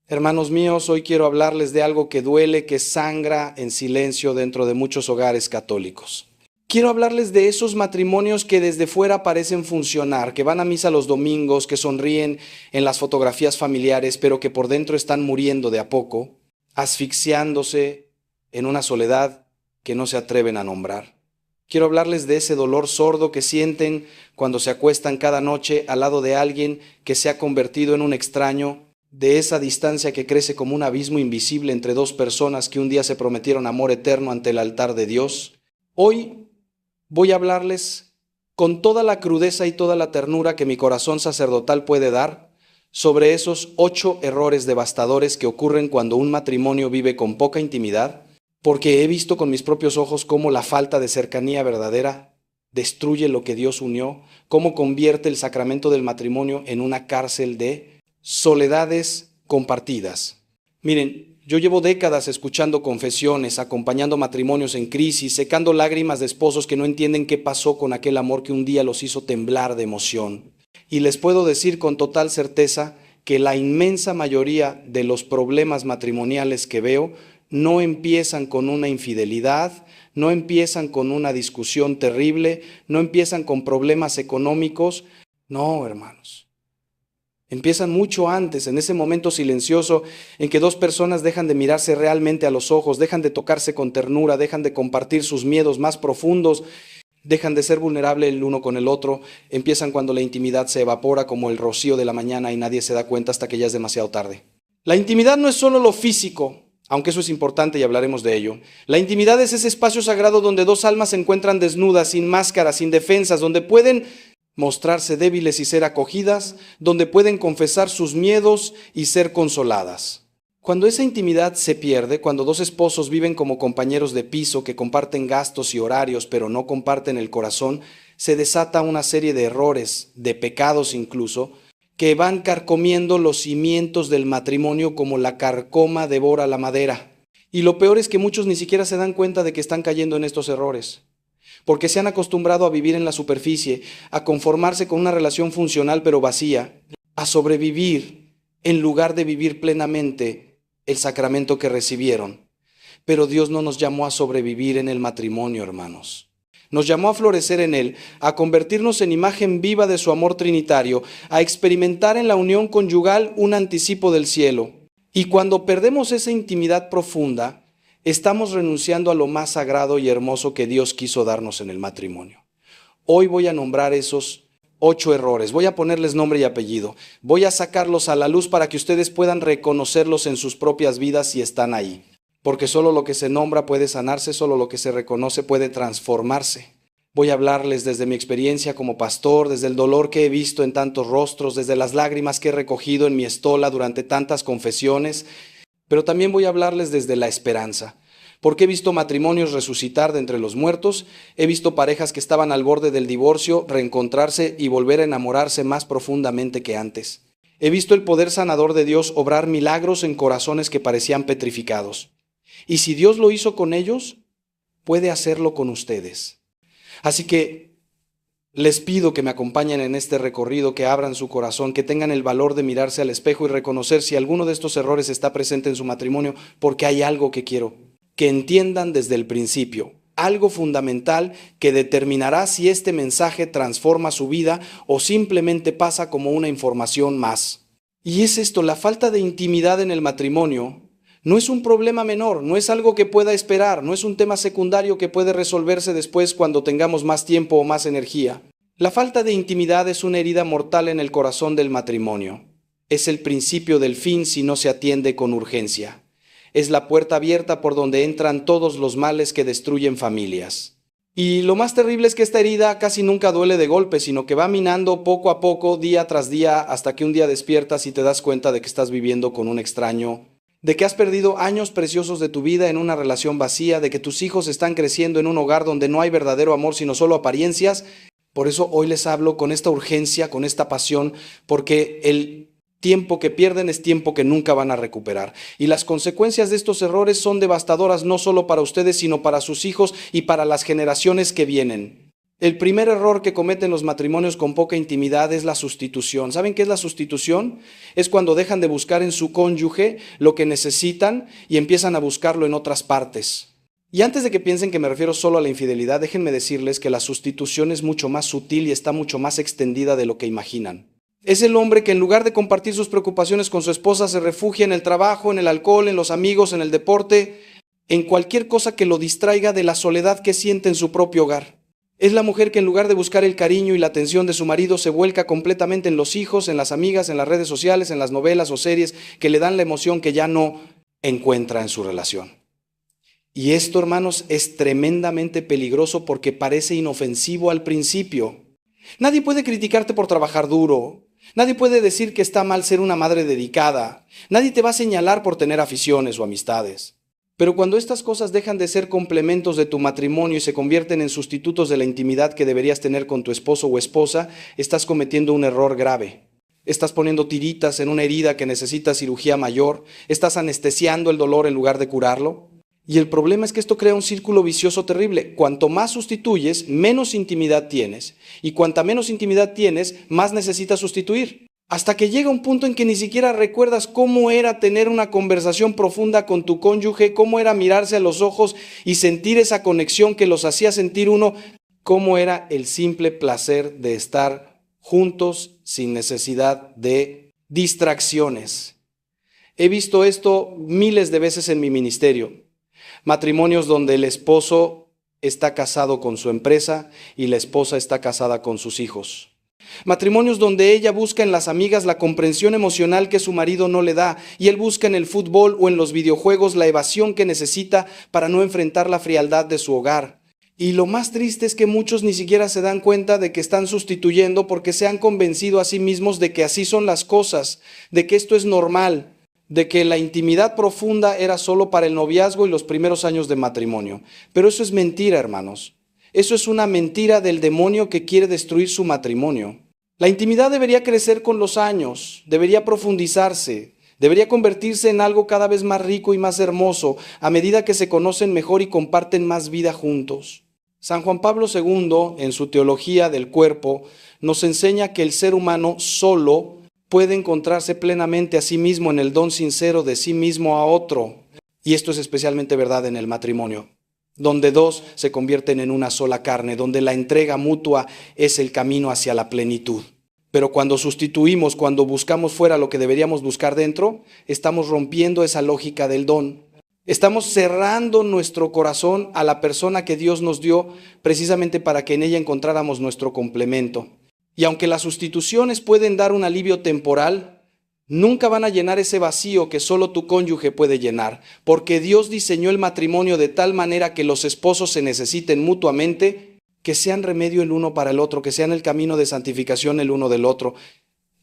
Hermanos míos, hoy quiero hablarles de algo que duele, que sangra en silencio dentro de muchos hogares católicos. Quiero hablarles de esos matrimonios que desde fuera parecen funcionar, que van a misa los domingos, que sonríen en las fotografías familiares, pero que por dentro están muriendo de a poco, asfixiándose en una soledad que no se atreven a nombrar. Quiero hablarles de ese dolor sordo que sienten cuando se acuestan cada noche al lado de alguien que se ha convertido en un extraño, de esa distancia que crece como un abismo invisible entre dos personas que un día se prometieron amor eterno ante el altar de Dios. Hoy voy a hablarles con toda la crudeza y toda la ternura que mi corazón sacerdotal puede dar sobre esos 8 errores devastadores que ocurren cuando un matrimonio vive con poca intimidad, porque he visto con mis propios ojos cómo la falta de cercanía verdadera destruye lo que Dios unió, cómo convierte el sacramento del matrimonio en una cárcel de soledades compartidas. Miren, yo llevo décadas escuchando confesiones, acompañando matrimonios en crisis, secando lágrimas de esposos que no entienden qué pasó con aquel amor que un día los hizo temblar de emoción. Y les puedo decir con total certeza que la inmensa mayoría de los problemas matrimoniales que veo no empiezan con una infidelidad, no empiezan con una discusión terrible, no empiezan con problemas económicos. No, hermanos. Empiezan mucho antes, en ese momento silencioso en que dos personas dejan de mirarse realmente a los ojos, dejan de tocarse con ternura, dejan de compartir sus miedos más profundos, dejan de ser vulnerables el uno con el otro, empiezan cuando la intimidad se evapora como el rocío de la mañana y nadie se da cuenta hasta que ya es demasiado tarde. La intimidad no es solo lo físico, aunque eso es importante y hablaremos de ello. La intimidad es ese espacio sagrado donde dos almas se encuentran desnudas, sin máscaras, sin defensas, donde pueden mostrarse débiles y ser acogidas, donde pueden confesar sus miedos y ser consoladas. Cuando esa intimidad se pierde, cuando dos esposos viven como compañeros de piso que comparten gastos y horarios pero no comparten el corazón, se desata una serie de errores, de pecados incluso, que van carcomiendo los cimientos del matrimonio como la carcoma devora la madera. Y lo peor es que muchos ni siquiera se dan cuenta de que están cayendo en estos errores, porque se han acostumbrado a vivir en la superficie, a conformarse con una relación funcional pero vacía, a sobrevivir en lugar de vivir plenamente el sacramento que recibieron. Pero Dios no nos llamó a sobrevivir en el matrimonio, hermanos. Nos llamó a florecer en él, a convertirnos en imagen viva de su amor trinitario, a experimentar en la unión conyugal un anticipo del cielo. Y cuando perdemos esa intimidad profunda, estamos renunciando a lo más sagrado y hermoso que Dios quiso darnos en el matrimonio. Hoy voy a nombrar esos 8 errores, voy a ponerles nombre y apellido, voy a sacarlos a la luz para que ustedes puedan reconocerlos en sus propias vidas si están ahí. Porque solo lo que se nombra puede sanarse, solo lo que se reconoce puede transformarse. Voy a hablarles desde mi experiencia como pastor, desde el dolor que he visto en tantos rostros, desde las lágrimas que he recogido en mi estola durante tantas confesiones, pero también voy a hablarles desde la esperanza, porque he visto matrimonios resucitar de entre los muertos, he visto parejas que estaban al borde del divorcio reencontrarse y volver a enamorarse más profundamente que antes. He visto el poder sanador de Dios obrar milagros en corazones que parecían petrificados. Y si Dios lo hizo con ellos, puede hacerlo con ustedes. Así que les pido que me acompañen en este recorrido, que abran su corazón, que tengan el valor de mirarse al espejo y reconocer si alguno de estos errores está presente en su matrimonio, porque hay algo que quiero que entiendan desde el principio, algo fundamental que determinará si este mensaje transforma su vida o simplemente pasa como una información más. Y es esto, la falta de intimidad en el matrimonio no es un problema menor, no es algo que pueda esperar, no es un tema secundario que puede resolverse después cuando tengamos más tiempo o más energía. La falta de intimidad es una herida mortal en el corazón del matrimonio. Es el principio del fin si no se atiende con urgencia. Es la puerta abierta por donde entran todos los males que destruyen familias. Y lo más terrible es que esta herida casi nunca duele de golpe, sino que va minando poco a poco, día tras día, hasta que un día despiertas y te das cuenta de que estás viviendo con un extraño, de que has perdido años preciosos de tu vida en una relación vacía, de que tus hijos están creciendo en un hogar donde no hay verdadero amor, sino solo apariencias. Por eso hoy les hablo con esta urgencia, con esta pasión, porque el tiempo que pierden es tiempo que nunca van a recuperar. Y las consecuencias de estos errores son devastadoras no solo para ustedes, sino para sus hijos y para las generaciones que vienen. El primer error que cometen los matrimonios con poca intimidad es la sustitución. ¿Saben qué es la sustitución? Es cuando dejan de buscar en su cónyuge lo que necesitan y empiezan a buscarlo en otras partes. Y antes de que piensen que me refiero solo a la infidelidad, déjenme decirles que la sustitución es mucho más sutil y está mucho más extendida de lo que imaginan. Es el hombre que en lugar de compartir sus preocupaciones con su esposa se refugia en el trabajo, en el alcohol, en los amigos, en el deporte, en cualquier cosa que lo distraiga de la soledad que siente en su propio hogar. Es la mujer que en lugar de buscar el cariño y la atención de su marido se vuelca completamente en los hijos, en las amigas, en las redes sociales, en las novelas o series que le dan la emoción que ya no encuentra en su relación. Y esto, hermanos, es tremendamente peligroso porque parece inofensivo al principio. Nadie puede criticarte por trabajar duro. Nadie puede decir que está mal ser una madre dedicada. Nadie te va a señalar por tener aficiones o amistades. Pero cuando estas cosas dejan de ser complementos de tu matrimonio y se convierten en sustitutos de la intimidad que deberías tener con tu esposo o esposa, estás cometiendo un error grave. Estás poniendo tiritas en una herida que necesita cirugía mayor. Estás anestesiando el dolor en lugar de curarlo. Y el problema es que esto crea un círculo vicioso terrible. Cuanto más sustituyes, menos intimidad tienes. Y cuanta menos intimidad tienes, más necesitas sustituir. Hasta que llega un punto en que ni siquiera recuerdas cómo era tener una conversación profunda con tu cónyuge, cómo era mirarse a los ojos y sentir esa conexión que los hacía sentir uno, cómo era el simple placer de estar juntos sin necesidad de distracciones. He visto esto miles de veces en mi ministerio. Matrimonios donde el esposo está casado con su empresa y la esposa está casada con sus hijos. Matrimonios donde ella busca en las amigas la comprensión emocional que su marido no le da y él busca en el fútbol o en los videojuegos la evasión que necesita para no enfrentar la frialdad de su hogar. Y lo más triste es que muchos ni siquiera se dan cuenta de que están sustituyendo porque se han convencido a sí mismos de que así son las cosas, de que esto es normal, de que la intimidad profunda era solo para el noviazgo y los primeros años de matrimonio. Pero eso es mentira, hermanos. Eso es una mentira del demonio que quiere destruir su matrimonio. La intimidad debería crecer con los años, debería profundizarse, debería convertirse en algo cada vez más rico y más hermoso a medida que se conocen mejor y comparten más vida juntos. San Juan Pablo II, en su teología del cuerpo, nos enseña que el ser humano solo puede encontrarse plenamente a sí mismo en el don sincero de sí mismo a otro. Y esto es especialmente verdad en el matrimonio, donde dos se convierten en una sola carne, donde la entrega mutua es el camino hacia la plenitud. Pero cuando sustituimos, cuando buscamos fuera lo que deberíamos buscar dentro, estamos rompiendo esa lógica del don. Estamos cerrando nuestro corazón a la persona que Dios nos dio precisamente para que en ella encontráramos nuestro complemento. Y aunque las sustituciones pueden dar un alivio temporal, nunca van a llenar ese vacío que solo tu cónyuge puede llenar, porque Dios diseñó el matrimonio de tal manera que los esposos se necesiten mutuamente, que sean remedio el uno para el otro, que sean el camino de santificación el uno del otro.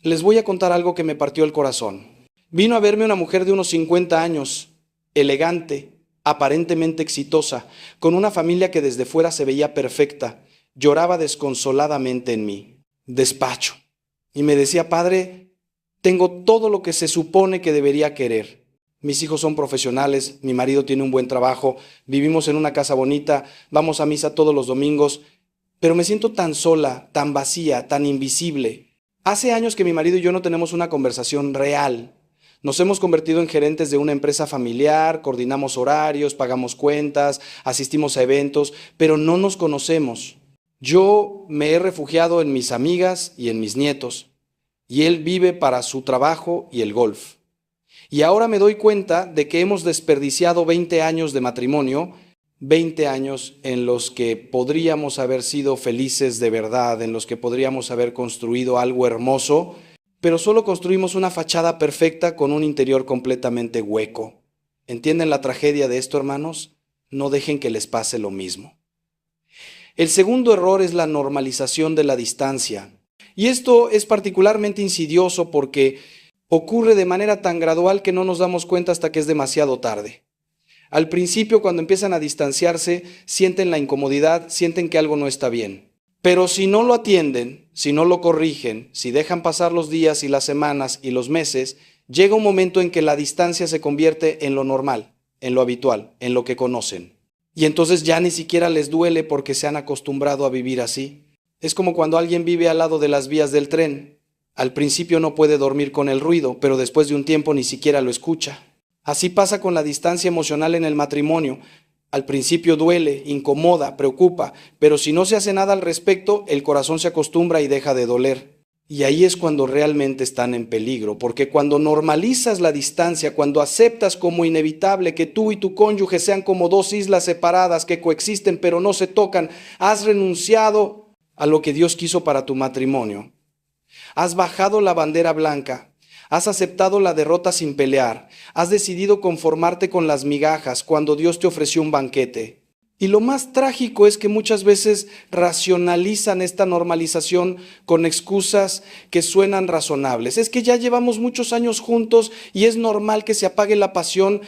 Les voy a contar algo que me partió el corazón. Vino a verme una mujer de unos 50 años, elegante, aparentemente exitosa, con una familia que desde fuera se veía perfecta. Lloraba desconsoladamente en mi despacho y me decía: padre, tengo todo lo que se supone que debería querer. Mis hijos son profesionales, mi marido tiene un buen trabajo, vivimos en una casa bonita, vamos a misa todos los domingos, pero me siento tan sola, tan vacía, tan invisible. Hace años que mi marido y yo no tenemos una conversación real. Nos hemos convertido en gerentes de una empresa familiar, coordinamos horarios, pagamos cuentas, asistimos a eventos, pero no nos conocemos. Yo me he refugiado en mis amigas y en mis nietos, y él vive para su trabajo y el golf. Y ahora me doy cuenta de que hemos desperdiciado 20 años de matrimonio, 20 años en los que podríamos haber sido felices de verdad, en los que podríamos haber construido algo hermoso, pero solo construimos una fachada perfecta con un interior completamente hueco. ¿Entienden la tragedia de esto, hermanos? No dejen que les pase lo mismo. El segundo error es la normalización de la distancia. Y esto es particularmente insidioso porque ocurre de manera tan gradual que no nos damos cuenta hasta que es demasiado tarde. Al principio, cuando empiezan a distanciarse, sienten la incomodidad, sienten que algo no está bien. Pero si no lo atienden, si no lo corrigen, si dejan pasar los días y las semanas y los meses, llega un momento en que la distancia se convierte en lo normal, en lo habitual, en lo que conocen. Y entonces ya ni siquiera les duele porque se han acostumbrado a vivir así. Es como cuando alguien vive al lado de las vías del tren. Al principio no puede dormir con el ruido, pero después de un tiempo ni siquiera lo escucha. Así pasa con la distancia emocional en el matrimonio. Al principio duele, incomoda, preocupa, pero si no se hace nada al respecto, el corazón se acostumbra y deja de doler. Y ahí es cuando realmente están en peligro, porque cuando normalizas la distancia, cuando aceptas como inevitable que tú y tu cónyuge sean como dos islas separadas que coexisten pero no se tocan, has renunciado a lo que Dios quiso para tu matrimonio. Has bajado la bandera blanca. Has aceptado la derrota sin pelear. Has decidido conformarte con las migajas cuando Dios te ofreció un banquete. Y lo más trágico es que muchas veces racionalizan esta normalización con excusas que suenan razonables. Es que ya llevamos muchos años juntos y es normal que se apague la pasión.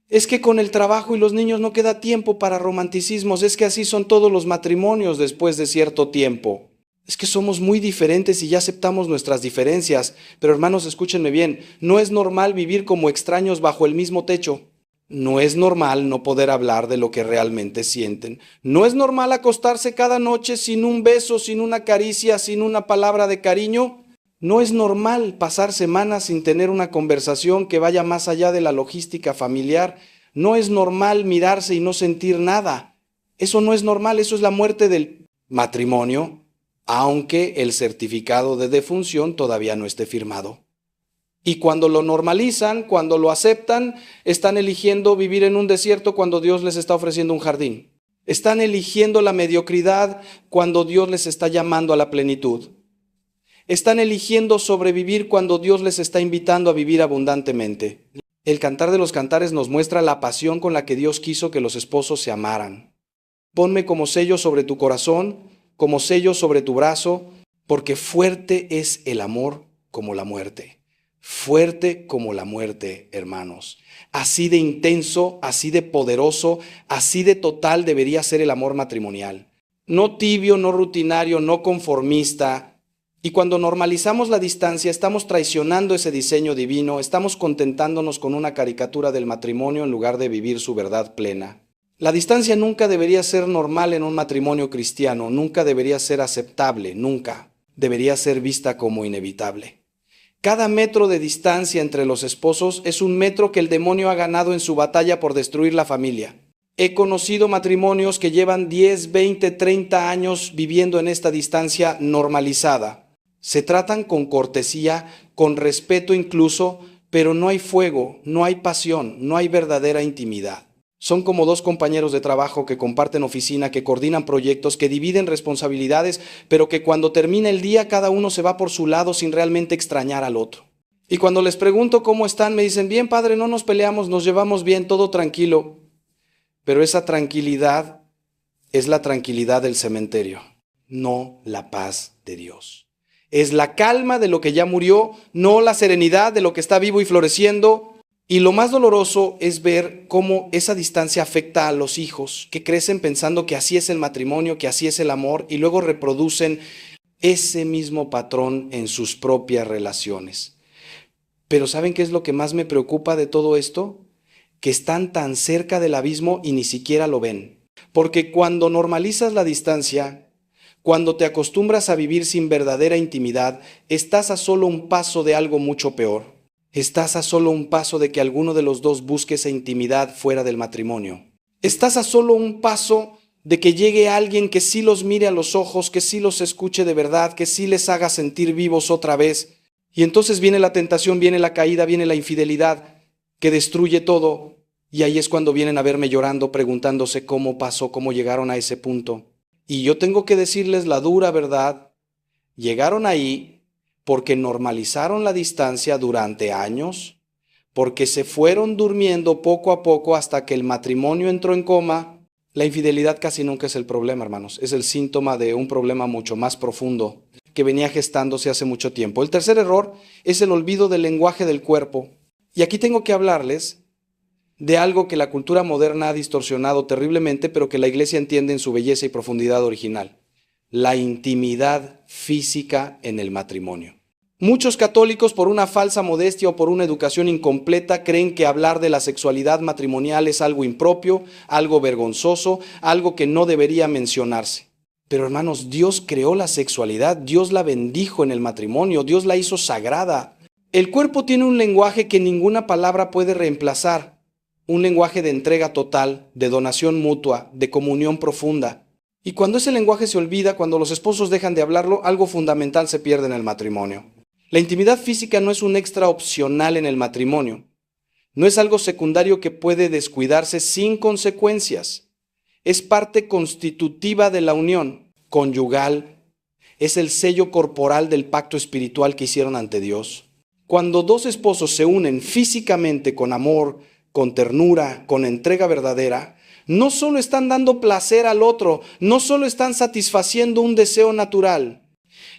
Es que con el trabajo y los niños no queda tiempo para romanticismos. Es que así son todos los matrimonios después de cierto tiempo. Es que somos muy diferentes y ya aceptamos nuestras diferencias. Pero hermanos, escúchenme bien, no es normal vivir como extraños bajo el mismo techo. No es normal no poder hablar de lo que realmente sienten. No es normal acostarse cada noche sin un beso, sin una caricia, sin una palabra de cariño. No es normal pasar semanas sin tener una conversación que vaya más allá de la logística familiar. No es normal mirarse y no sentir nada. Eso no es normal, eso es la muerte del matrimonio, aunque el certificado de defunción todavía no esté firmado. Y cuando lo normalizan, cuando lo aceptan, están eligiendo vivir en un desierto cuando Dios les está ofreciendo un jardín. Están eligiendo la mediocridad cuando Dios les está llamando a la plenitud. Están eligiendo sobrevivir cuando Dios les está invitando a vivir abundantemente. El Cantar de los Cantares nos muestra la pasión con la que Dios quiso que los esposos se amaran. Ponme como sello sobre tu corazón, como sello sobre tu brazo, porque fuerte es el amor como la muerte. Fuerte como la muerte, hermanos. Así de intenso, así de poderoso, así de total debería ser el amor matrimonial. No tibio, no rutinario, no conformista. Y cuando normalizamos la distancia, estamos traicionando ese diseño divino, estamos contentándonos con una caricatura del matrimonio en lugar de vivir su verdad plena. La distancia nunca debería ser normal en un matrimonio cristiano, nunca debería ser aceptable, nunca. Debería ser vista como inevitable. Cada metro de distancia entre los esposos es un metro que el demonio ha ganado en su batalla por destruir la familia. He conocido matrimonios que llevan 10, 20, 30 años viviendo en esta distancia normalizada. Se tratan con cortesía, con respeto incluso, pero no hay fuego, no hay pasión, no hay verdadera intimidad. Son como dos compañeros de trabajo que comparten oficina, que coordinan proyectos, que dividen responsabilidades, pero que cuando termina el día cada uno se va por su lado sin realmente extrañar al otro. Y cuando les pregunto cómo están, me dicen, bien padre, no nos peleamos, nos llevamos bien, todo tranquilo. Pero esa tranquilidad es la tranquilidad del cementerio, no la paz de Dios. Es la calma de lo que ya murió, no la serenidad de lo que está vivo y floreciendo. Y lo más doloroso es ver cómo esa distancia afecta a los hijos, que crecen pensando que así es el matrimonio, que así es el amor, y luego reproducen ese mismo patrón en sus propias relaciones. Pero ¿saben qué es lo que más me preocupa de todo esto? Que están tan cerca del abismo y ni siquiera lo ven. Porque cuando normalizas la distancia, cuando te acostumbras a vivir sin verdadera intimidad, estás a solo un paso de algo mucho peor. Estás a solo un paso de que alguno de los dos busque esa intimidad fuera del matrimonio. Estás a solo un paso de que llegue alguien que sí los mire a los ojos, que sí los escuche de verdad, que sí les haga sentir vivos otra vez. Y entonces viene la tentación, viene la caída, viene la infidelidad, que destruye todo. Y ahí es cuando vienen a verme llorando, preguntándose cómo pasó, cómo llegaron a ese punto. Y yo tengo que decirles la dura verdad. Llegaron ahí porque normalizaron la distancia durante años, porque se fueron durmiendo poco a poco hasta que el matrimonio entró en coma. La infidelidad casi nunca es el problema, hermanos, es el síntoma de un problema mucho más profundo que venía gestándose hace mucho tiempo. El tercer error es el olvido del lenguaje del cuerpo. Y aquí tengo que hablarles de algo que la cultura moderna ha distorsionado terriblemente, pero que la iglesia entiende en su belleza y profundidad original. La intimidad física en el matrimonio. Muchos católicos, por una falsa modestia o por una educación incompleta, creen que hablar de la sexualidad matrimonial es algo impropio, algo vergonzoso, algo que no debería mencionarse. Pero hermanos, Dios creó la sexualidad, Dios la bendijo en el matrimonio, Dios la hizo sagrada. El cuerpo tiene un lenguaje que ninguna palabra puede reemplazar, un lenguaje de entrega total, de donación mutua, de comunión profunda. Y cuando ese lenguaje se olvida, cuando los esposos dejan de hablarlo, algo fundamental se pierde en el matrimonio. La intimidad física no es un extra opcional en el matrimonio. No es algo secundario que puede descuidarse sin consecuencias. Es parte constitutiva de la unión conyugal. Es el sello corporal del pacto espiritual que hicieron ante Dios. Cuando dos esposos se unen físicamente con amor, con ternura, con entrega verdadera, no solo están dando placer al otro, no solo están satisfaciendo un deseo natural,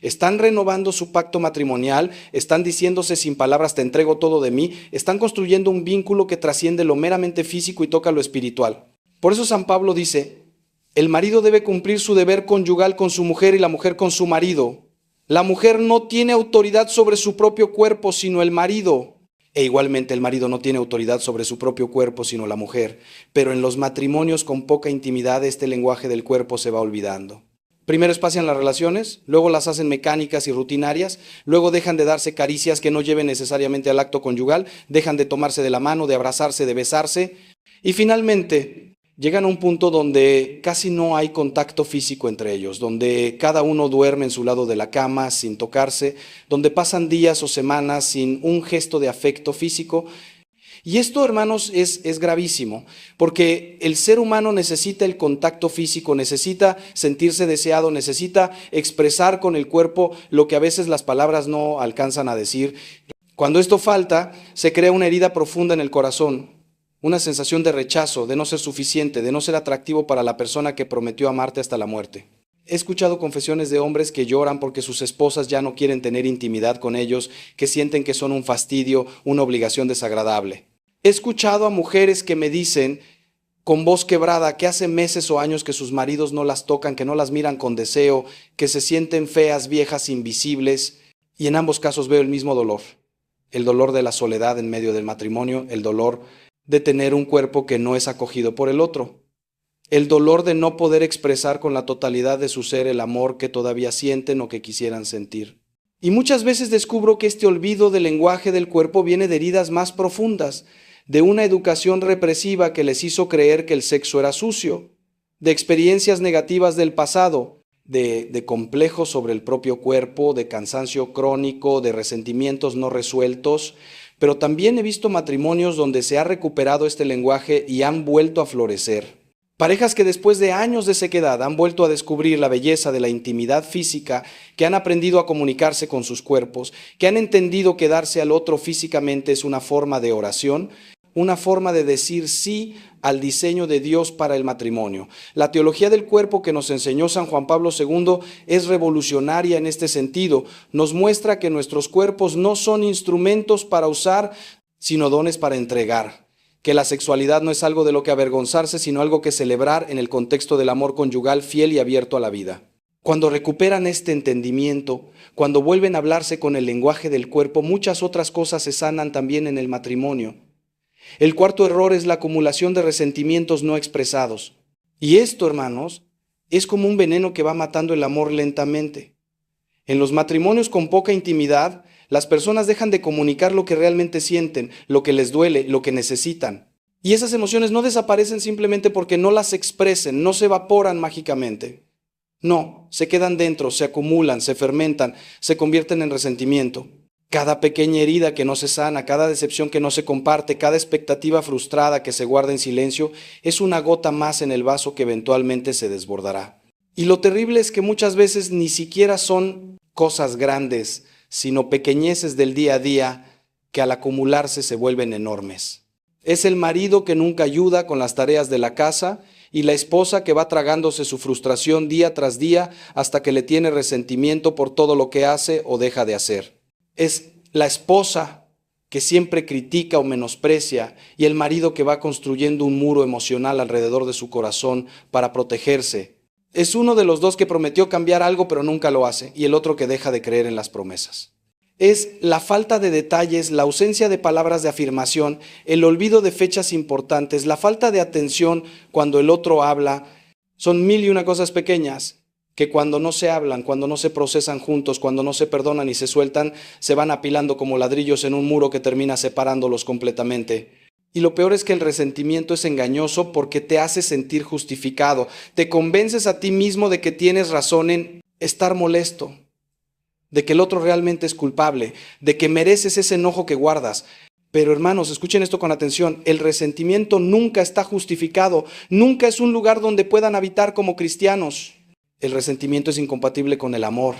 están renovando su pacto matrimonial, están diciéndose sin palabras, te entrego todo de mí, están construyendo un vínculo que trasciende lo meramente físico y toca lo espiritual. Por eso San Pablo dice, el marido debe cumplir su deber conyugal con su mujer y la mujer con su marido. La mujer no tiene autoridad sobre su propio cuerpo, sino el marido. E igualmente el marido no tiene autoridad sobre su propio cuerpo, sino la mujer. Pero en los matrimonios con poca intimidad, este lenguaje del cuerpo se va olvidando. Primero espacian las relaciones, luego las hacen mecánicas y rutinarias, luego dejan de darse caricias que no lleven necesariamente al acto conyugal, dejan de tomarse de la mano, de abrazarse, de besarse, y finalmente llegan a un punto donde casi no hay contacto físico entre ellos, donde cada uno duerme en su lado de la cama sin tocarse, donde pasan días o semanas sin un gesto de afecto físico. Y esto, hermanos, es gravísimo, porque el ser humano necesita el contacto físico, necesita sentirse deseado, necesita expresar con el cuerpo lo que a veces las palabras no alcanzan a decir. Cuando esto falta, se crea una herida profunda en el corazón, una sensación de rechazo, de no ser suficiente, de no ser atractivo para la persona que prometió amarte hasta la muerte. He escuchado confesiones de hombres que lloran porque sus esposas ya no quieren tener intimidad con ellos, que sienten que son un fastidio, una obligación desagradable. He escuchado a mujeres que me dicen con voz quebrada que hace meses o años que sus maridos no las tocan, que no las miran con deseo, que se sienten feas, viejas, invisibles, y en ambos casos veo el mismo dolor. El dolor de la soledad en medio del matrimonio, el dolor de tener un cuerpo que no es acogido por el otro, el dolor de no poder expresar con la totalidad de su ser el amor que todavía sienten o que quisieran sentir. Y muchas veces descubro que este olvido del lenguaje del cuerpo viene de heridas más profundas, de una educación represiva que les hizo creer que el sexo era sucio, de experiencias negativas del pasado, de complejos sobre el propio cuerpo, de cansancio crónico, de resentimientos no resueltos, pero también he visto matrimonios donde se ha recuperado este lenguaje y han vuelto a florecer. Parejas que después de años de sequedad han vuelto a descubrir la belleza de la intimidad física, que han aprendido a comunicarse con sus cuerpos, que han entendido que darse al otro físicamente es una forma de oración, una forma de decir sí al diseño de Dios para el matrimonio. La teología del cuerpo que nos enseñó San Juan Pablo II es revolucionaria en este sentido. Nos muestra que nuestros cuerpos no son instrumentos para usar, sino dones para entregar. Que la sexualidad no es algo de lo que avergonzarse, sino algo que celebrar en el contexto del amor conyugal fiel y abierto a la vida. Cuando recuperan este entendimiento, cuando vuelven a hablarse con el lenguaje del cuerpo, muchas otras cosas se sanan también en el matrimonio. El cuarto error es la acumulación de resentimientos no expresados. Y esto, hermanos, es como un veneno que va matando el amor lentamente. En los matrimonios con poca intimidad, las personas dejan de comunicar lo que realmente sienten, lo que les duele, lo que necesitan. Y esas emociones no desaparecen simplemente porque no las expresen, no se evaporan mágicamente. No, se quedan dentro, se acumulan, se fermentan, se convierten en resentimiento. Cada pequeña herida que no se sana, cada decepción que no se comparte, cada expectativa frustrada que se guarda en silencio, es una gota más en el vaso que eventualmente se desbordará. Y lo terrible es que muchas veces ni siquiera son cosas grandes, sino pequeñeces del día a día que al acumularse se vuelven enormes. Es el marido que nunca ayuda con las tareas de la casa y la esposa que va tragándose su frustración día tras día hasta que le tiene resentimiento por todo lo que hace o deja de hacer. Es la esposa que siempre critica o menosprecia y el marido que va construyendo un muro emocional alrededor de su corazón para protegerse. Es uno de los dos que prometió cambiar algo pero nunca lo hace y el otro que deja de creer en las promesas. es la falta de detalles, la ausencia de palabras de afirmación, el olvido de fechas importantes, la falta de atención cuando el otro habla. Son mil y una cosas pequeñas que cuando no se hablan, cuando no se procesan juntos, cuando no se perdonan y se sueltan, se van apilando como ladrillos en un muro que termina separándolos completamente. Y lo peor es que el resentimiento es engañoso porque te hace sentir justificado. Te convences a ti mismo de que tienes razón en estar molesto, de que el otro realmente es culpable, de que mereces ese enojo que guardas. Pero hermanos, escuchen esto con atención, el resentimiento nunca está justificado, nunca es un lugar donde puedan habitar como cristianos. El resentimiento es incompatible con el amor,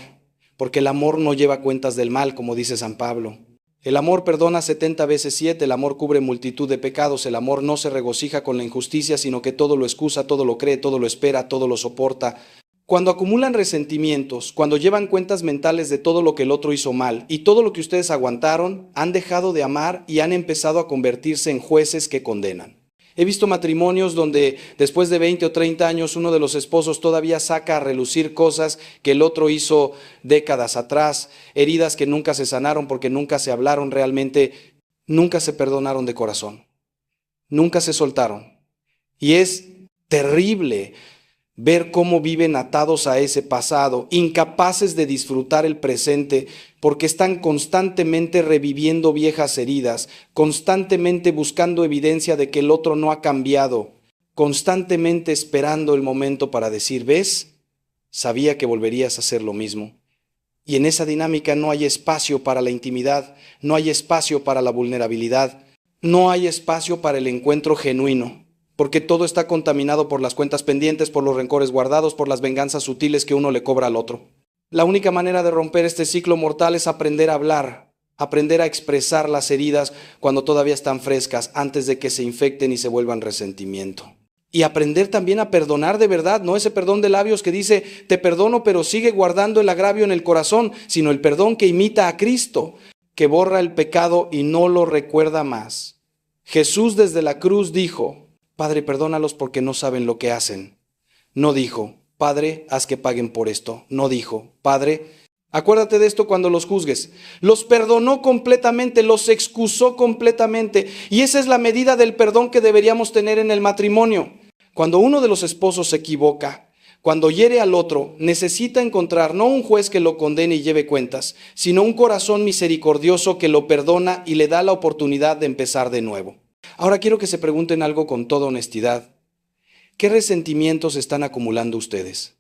porque el amor no lleva cuentas del mal, como dice San Pablo. El amor perdona 70 veces 7, el amor cubre multitud de pecados, el amor no se regocija con la injusticia, sino que todo lo excusa, todo lo cree, todo lo espera, todo lo soporta. Cuando acumulan resentimientos, cuando llevan cuentas mentales de todo lo que el otro hizo mal y todo lo que ustedes aguantaron, han dejado de amar y han empezado a convertirse en jueces que condenan. He visto matrimonios donde después de 20 o 30 años uno de los esposos todavía saca a relucir cosas que el otro hizo décadas atrás, heridas que nunca se sanaron porque nunca se hablaron realmente, nunca se perdonaron de corazón, nunca se soltaron. Y es terrible ver cómo viven atados a ese pasado, incapaces de disfrutar el presente, porque están constantemente reviviendo viejas heridas, constantemente buscando evidencia de que el otro no ha cambiado, constantemente esperando el momento para decir, ¿ves? Sabía que volverías a hacer lo mismo. Y en esa dinámica no hay espacio para la intimidad, no hay espacio para la vulnerabilidad, no hay espacio para el encuentro genuino. Porque todo está contaminado por las cuentas pendientes, por los rencores guardados, por las venganzas sutiles que uno le cobra al otro. La única manera de romper este ciclo mortal es aprender a hablar, aprender a expresar las heridas cuando todavía están frescas, antes de que se infecten y se vuelvan resentimiento. Y aprender también a perdonar de verdad, no ese perdón de labios que dice, te perdono, pero sigue guardando el agravio en el corazón, sino el perdón que imita a Cristo, que borra el pecado y no lo recuerda más. Jesús desde la cruz dijo, Padre, perdónalos porque no saben lo que hacen. No dijo, Padre, haz que paguen por esto. No dijo, Padre, acuérdate de esto cuando los juzgues. Los perdonó completamente, los excusó completamente. Y esa es la medida del perdón que deberíamos tener en el matrimonio. Cuando uno de los esposos se equivoca, cuando hiere al otro, necesita encontrar no un juez que lo condene y lleve cuentas, sino un corazón misericordioso que lo perdona y le da la oportunidad de empezar de nuevo. Ahora quiero que se pregunten algo con toda honestidad. ¿Qué resentimientos están acumulando ustedes?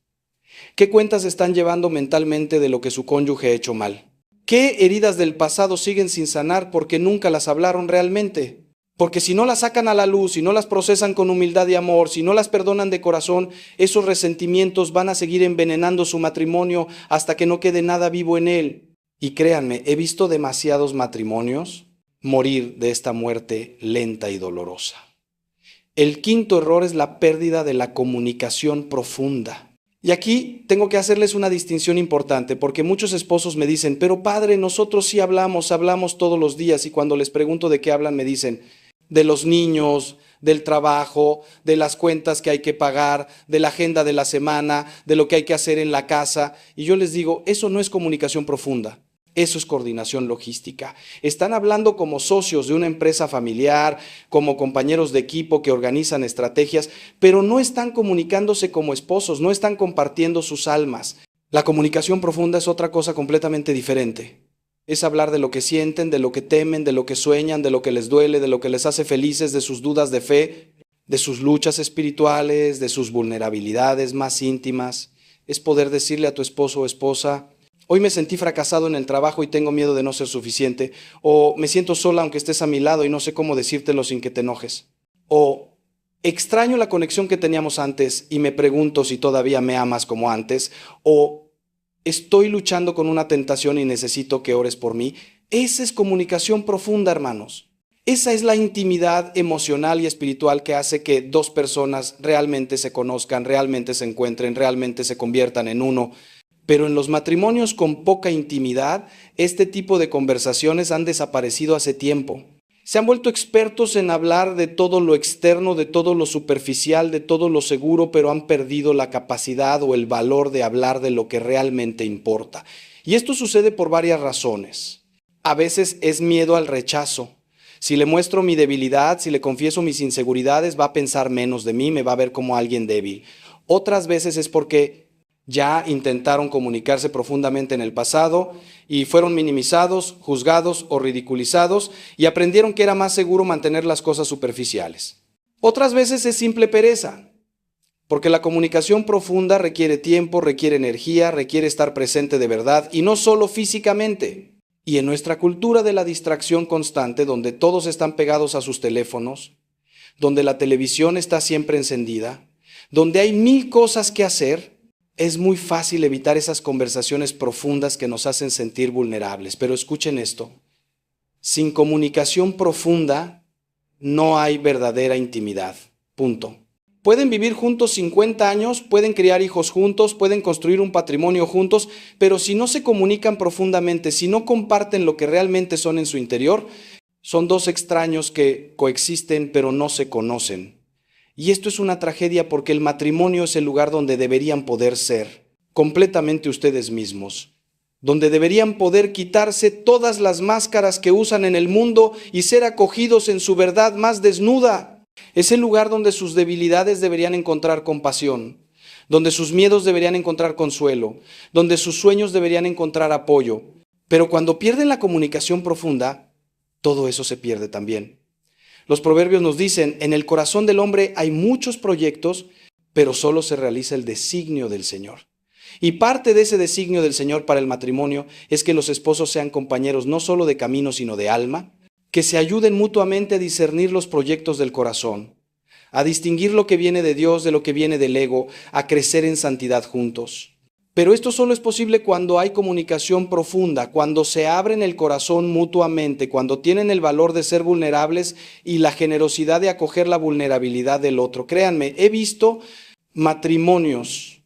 ¿Qué cuentas están llevando mentalmente de lo que su cónyuge ha hecho mal? ¿Qué heridas del pasado siguen sin sanar porque nunca las hablaron realmente? Porque si no las sacan a la luz, si no las procesan con humildad y amor, si no las perdonan de corazón, esos resentimientos van a seguir envenenando su matrimonio hasta que no quede nada vivo en él. Y créanme, he visto demasiados matrimonios morir de esta muerte lenta y dolorosa. El quinto error es la pérdida de la comunicación profunda. Y aquí tengo que hacerles una distinción importante, porque muchos esposos me dicen, pero padre, nosotros sí hablamos todos los días, y cuando les pregunto de qué hablan me dicen, de los niños, del trabajo, de las cuentas que hay que pagar, de la agenda de la semana, de lo que hay que hacer en la casa, y yo les digo, eso no es comunicación profunda. Eso es coordinación logística. Están hablando como socios de una empresa familiar, como compañeros de equipo que organizan estrategias, pero no están comunicándose como esposos, no están compartiendo sus almas. La comunicación profunda es otra cosa completamente diferente. Es hablar de lo que sienten, de lo que temen, de lo que sueñan, de lo que les duele, de lo que les hace felices, de sus dudas de fe, de sus luchas espirituales, de sus vulnerabilidades más íntimas. Es poder decirle a tu esposo o esposa, hoy me sentí fracasado en el trabajo y tengo miedo de no ser suficiente. O me siento sola aunque estés a mi lado y no sé cómo decírtelo sin que te enojes. O extraño la conexión que teníamos antes y me pregunto si todavía me amas como antes. O estoy luchando con una tentación y necesito que ores por mí. Esa es comunicación profunda, hermanos. Esa es la intimidad emocional y espiritual que hace que dos personas realmente se conozcan, realmente se encuentren, realmente se conviertan en uno. Pero en los matrimonios con poca intimidad, este tipo de conversaciones han desaparecido hace tiempo. Se han vuelto expertos en hablar de todo lo externo, de todo lo superficial, de todo lo seguro, pero han perdido la capacidad o el valor de hablar de lo que realmente importa. Y esto sucede por varias razones. A veces es miedo al rechazo. Si le muestro mi debilidad, si le confieso mis inseguridades, va a pensar menos de mí, me va a ver como alguien débil. Otras veces es porque ya intentaron comunicarse profundamente en el pasado y fueron minimizados, juzgados o ridiculizados y aprendieron que era más seguro mantener las cosas superficiales. Otras veces es simple pereza, porque la comunicación profunda requiere tiempo, requiere energía, requiere estar presente de verdad y no solo físicamente. Y en nuestra cultura de la distracción constante, donde todos están pegados a sus teléfonos, donde la televisión está siempre encendida, donde hay 1000 cosas que hacer, es muy fácil evitar esas conversaciones profundas que nos hacen sentir vulnerables. Pero escuchen esto, sin comunicación profunda no hay verdadera intimidad. Punto. Pueden vivir juntos 50 años, pueden criar hijos juntos, pueden construir un patrimonio juntos, pero si no se comunican profundamente, si no comparten lo que realmente son en su interior, son dos extraños que coexisten pero no se conocen. Y esto es una tragedia porque el matrimonio es el lugar donde deberían poder ser completamente ustedes mismos, donde deberían poder quitarse todas las máscaras que usan en el mundo y ser acogidos en su verdad más desnuda. Es el lugar donde sus debilidades deberían encontrar compasión, donde sus miedos deberían encontrar consuelo, donde sus sueños deberían encontrar apoyo. Pero cuando pierden la comunicación profunda, todo eso se pierde también. Los proverbios nos dicen, en el corazón del hombre hay muchos proyectos, pero solo se realiza el designio del Señor. Y parte de ese designio del Señor para el matrimonio es que los esposos sean compañeros no solo de camino, sino de alma, que se ayuden mutuamente a discernir los proyectos del corazón, a distinguir lo que viene de Dios de lo que viene del ego, a crecer en santidad juntos. Pero esto solo es posible cuando hay comunicación profunda, cuando se abren el corazón mutuamente, cuando tienen el valor de ser vulnerables y la generosidad de acoger la vulnerabilidad del otro. Créanme, he visto matrimonios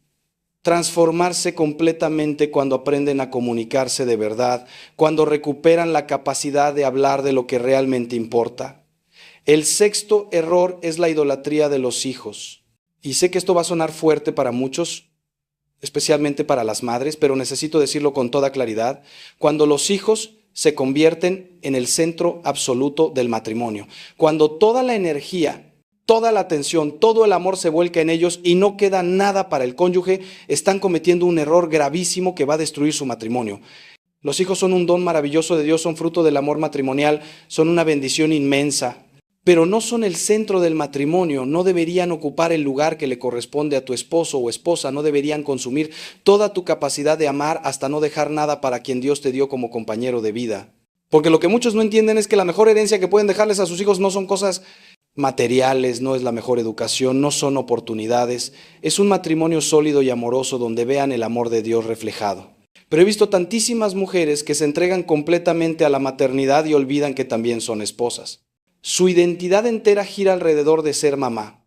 transformarse completamente cuando aprenden a comunicarse de verdad, cuando recuperan la capacidad de hablar de lo que realmente importa. El sexto error es la idolatría de los hijos. Y sé que esto va a sonar fuerte para muchos, especialmente para las madres, pero necesito decirlo con toda claridad. Cuando los hijos se convierten en el centro absoluto del matrimonio, cuando toda la energía, toda la atención, todo el amor se vuelca en ellos y no queda nada para el cónyuge, están cometiendo un error gravísimo que va a destruir su matrimonio. Los hijos son un don maravilloso de Dios, son fruto del amor matrimonial, son una bendición inmensa, pero no son el centro del matrimonio, no deberían ocupar el lugar que le corresponde a tu esposo o esposa, no deberían consumir toda tu capacidad de amar hasta no dejar nada para quien Dios te dio como compañero de vida. Porque lo que muchos no entienden es que la mejor herencia que pueden dejarles a sus hijos no son cosas materiales, no es la mejor educación, no son oportunidades, es un matrimonio sólido y amoroso donde vean el amor de Dios reflejado. Pero he visto tantísimas mujeres que se entregan completamente a la maternidad y olvidan que también son esposas. Su identidad entera gira alrededor de ser mamá.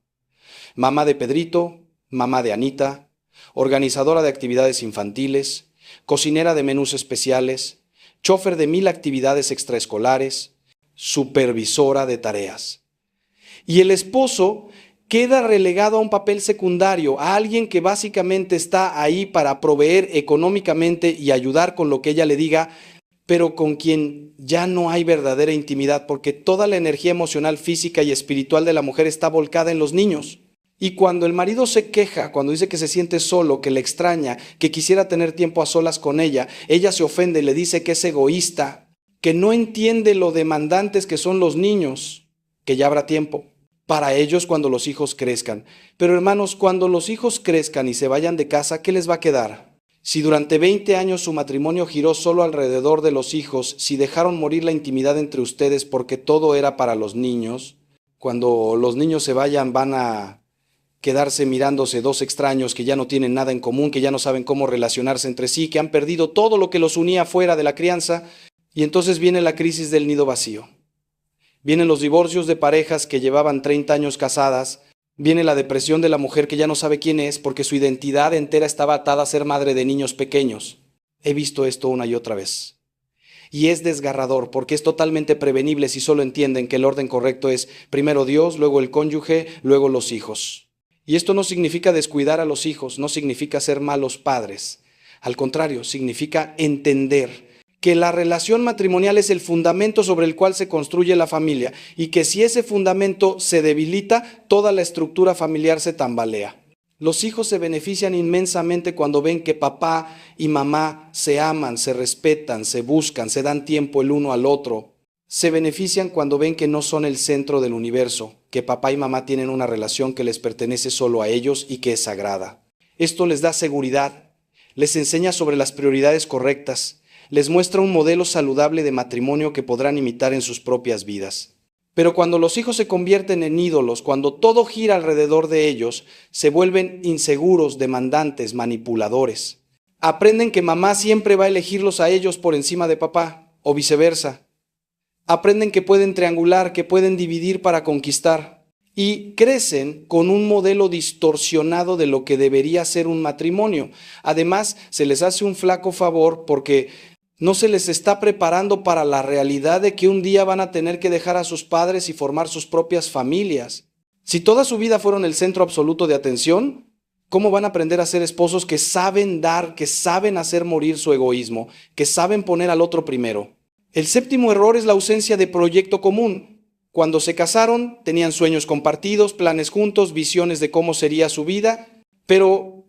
Mamá de Pedrito, mamá de Anita, organizadora de actividades infantiles, cocinera de menús especiales, chofer de 1000 actividades extraescolares, supervisora de tareas. Y el esposo queda relegado a un papel secundario, a alguien que básicamente está ahí para proveer económicamente y ayudar con lo que ella le diga, pero con quien ya no hay verdadera intimidad, porque toda la energía emocional, física y espiritual de la mujer está volcada en los niños. Y cuando el marido se queja, cuando dice que se siente solo, que le extraña, que quisiera tener tiempo a solas con ella se ofende y le dice que es egoísta, que no entiende lo demandantes que son los niños, que ya habrá tiempo para ellos cuando los hijos crezcan. Pero hermanos, cuando los hijos crezcan y se vayan de casa, ¿qué les va a quedar? Si durante 20 años su matrimonio giró solo alrededor de los hijos, si dejaron morir la intimidad entre ustedes porque todo era para los niños, cuando los niños se vayan van a quedarse mirándose dos extraños que ya no tienen nada en común, que ya no saben cómo relacionarse entre sí, que han perdido todo lo que los unía fuera de la crianza, y entonces viene la crisis del nido vacío. Vienen los divorcios de parejas que llevaban 30 años casadas, viene la depresión de la mujer que ya no sabe quién es porque su identidad entera estaba atada a ser madre de niños pequeños. He visto esto una y otra vez. Y es desgarrador porque es totalmente prevenible si solo entienden que el orden correcto es primero Dios, luego el cónyuge, luego los hijos. Y esto no significa descuidar a los hijos, no significa ser malos padres. Al contrario, significa entender que la relación matrimonial es el fundamento sobre el cual se construye la familia y que si ese fundamento se debilita, toda la estructura familiar se tambalea. Los hijos se benefician inmensamente cuando ven que papá y mamá se aman, se respetan, se buscan, se dan tiempo el uno al otro. Se benefician cuando ven que no son el centro del universo, que papá y mamá tienen una relación que les pertenece solo a ellos y que es sagrada. Esto les da seguridad, les enseña sobre las prioridades correctas, les muestra un modelo saludable de matrimonio que podrán imitar en sus propias vidas. Pero cuando los hijos se convierten en ídolos, cuando todo gira alrededor de ellos, se vuelven inseguros, demandantes, manipuladores. Aprenden que mamá siempre va a elegirlos a ellos por encima de papá, o viceversa. Aprenden que pueden triangular, que pueden dividir para conquistar. Y crecen con un modelo distorsionado de lo que debería ser un matrimonio. Además, se les hace un flaco favor porque no se les está preparando para la realidad de que un día van a tener que dejar a sus padres y formar sus propias familias. Si toda su vida fueron el centro absoluto de atención, ¿cómo van a aprender a ser esposos que saben dar, que saben hacer morir su egoísmo, que saben poner al otro primero? El séptimo error es la ausencia de proyecto común. Cuando se casaron, tenían sueños compartidos, planes juntos, visiones de cómo sería su vida, pero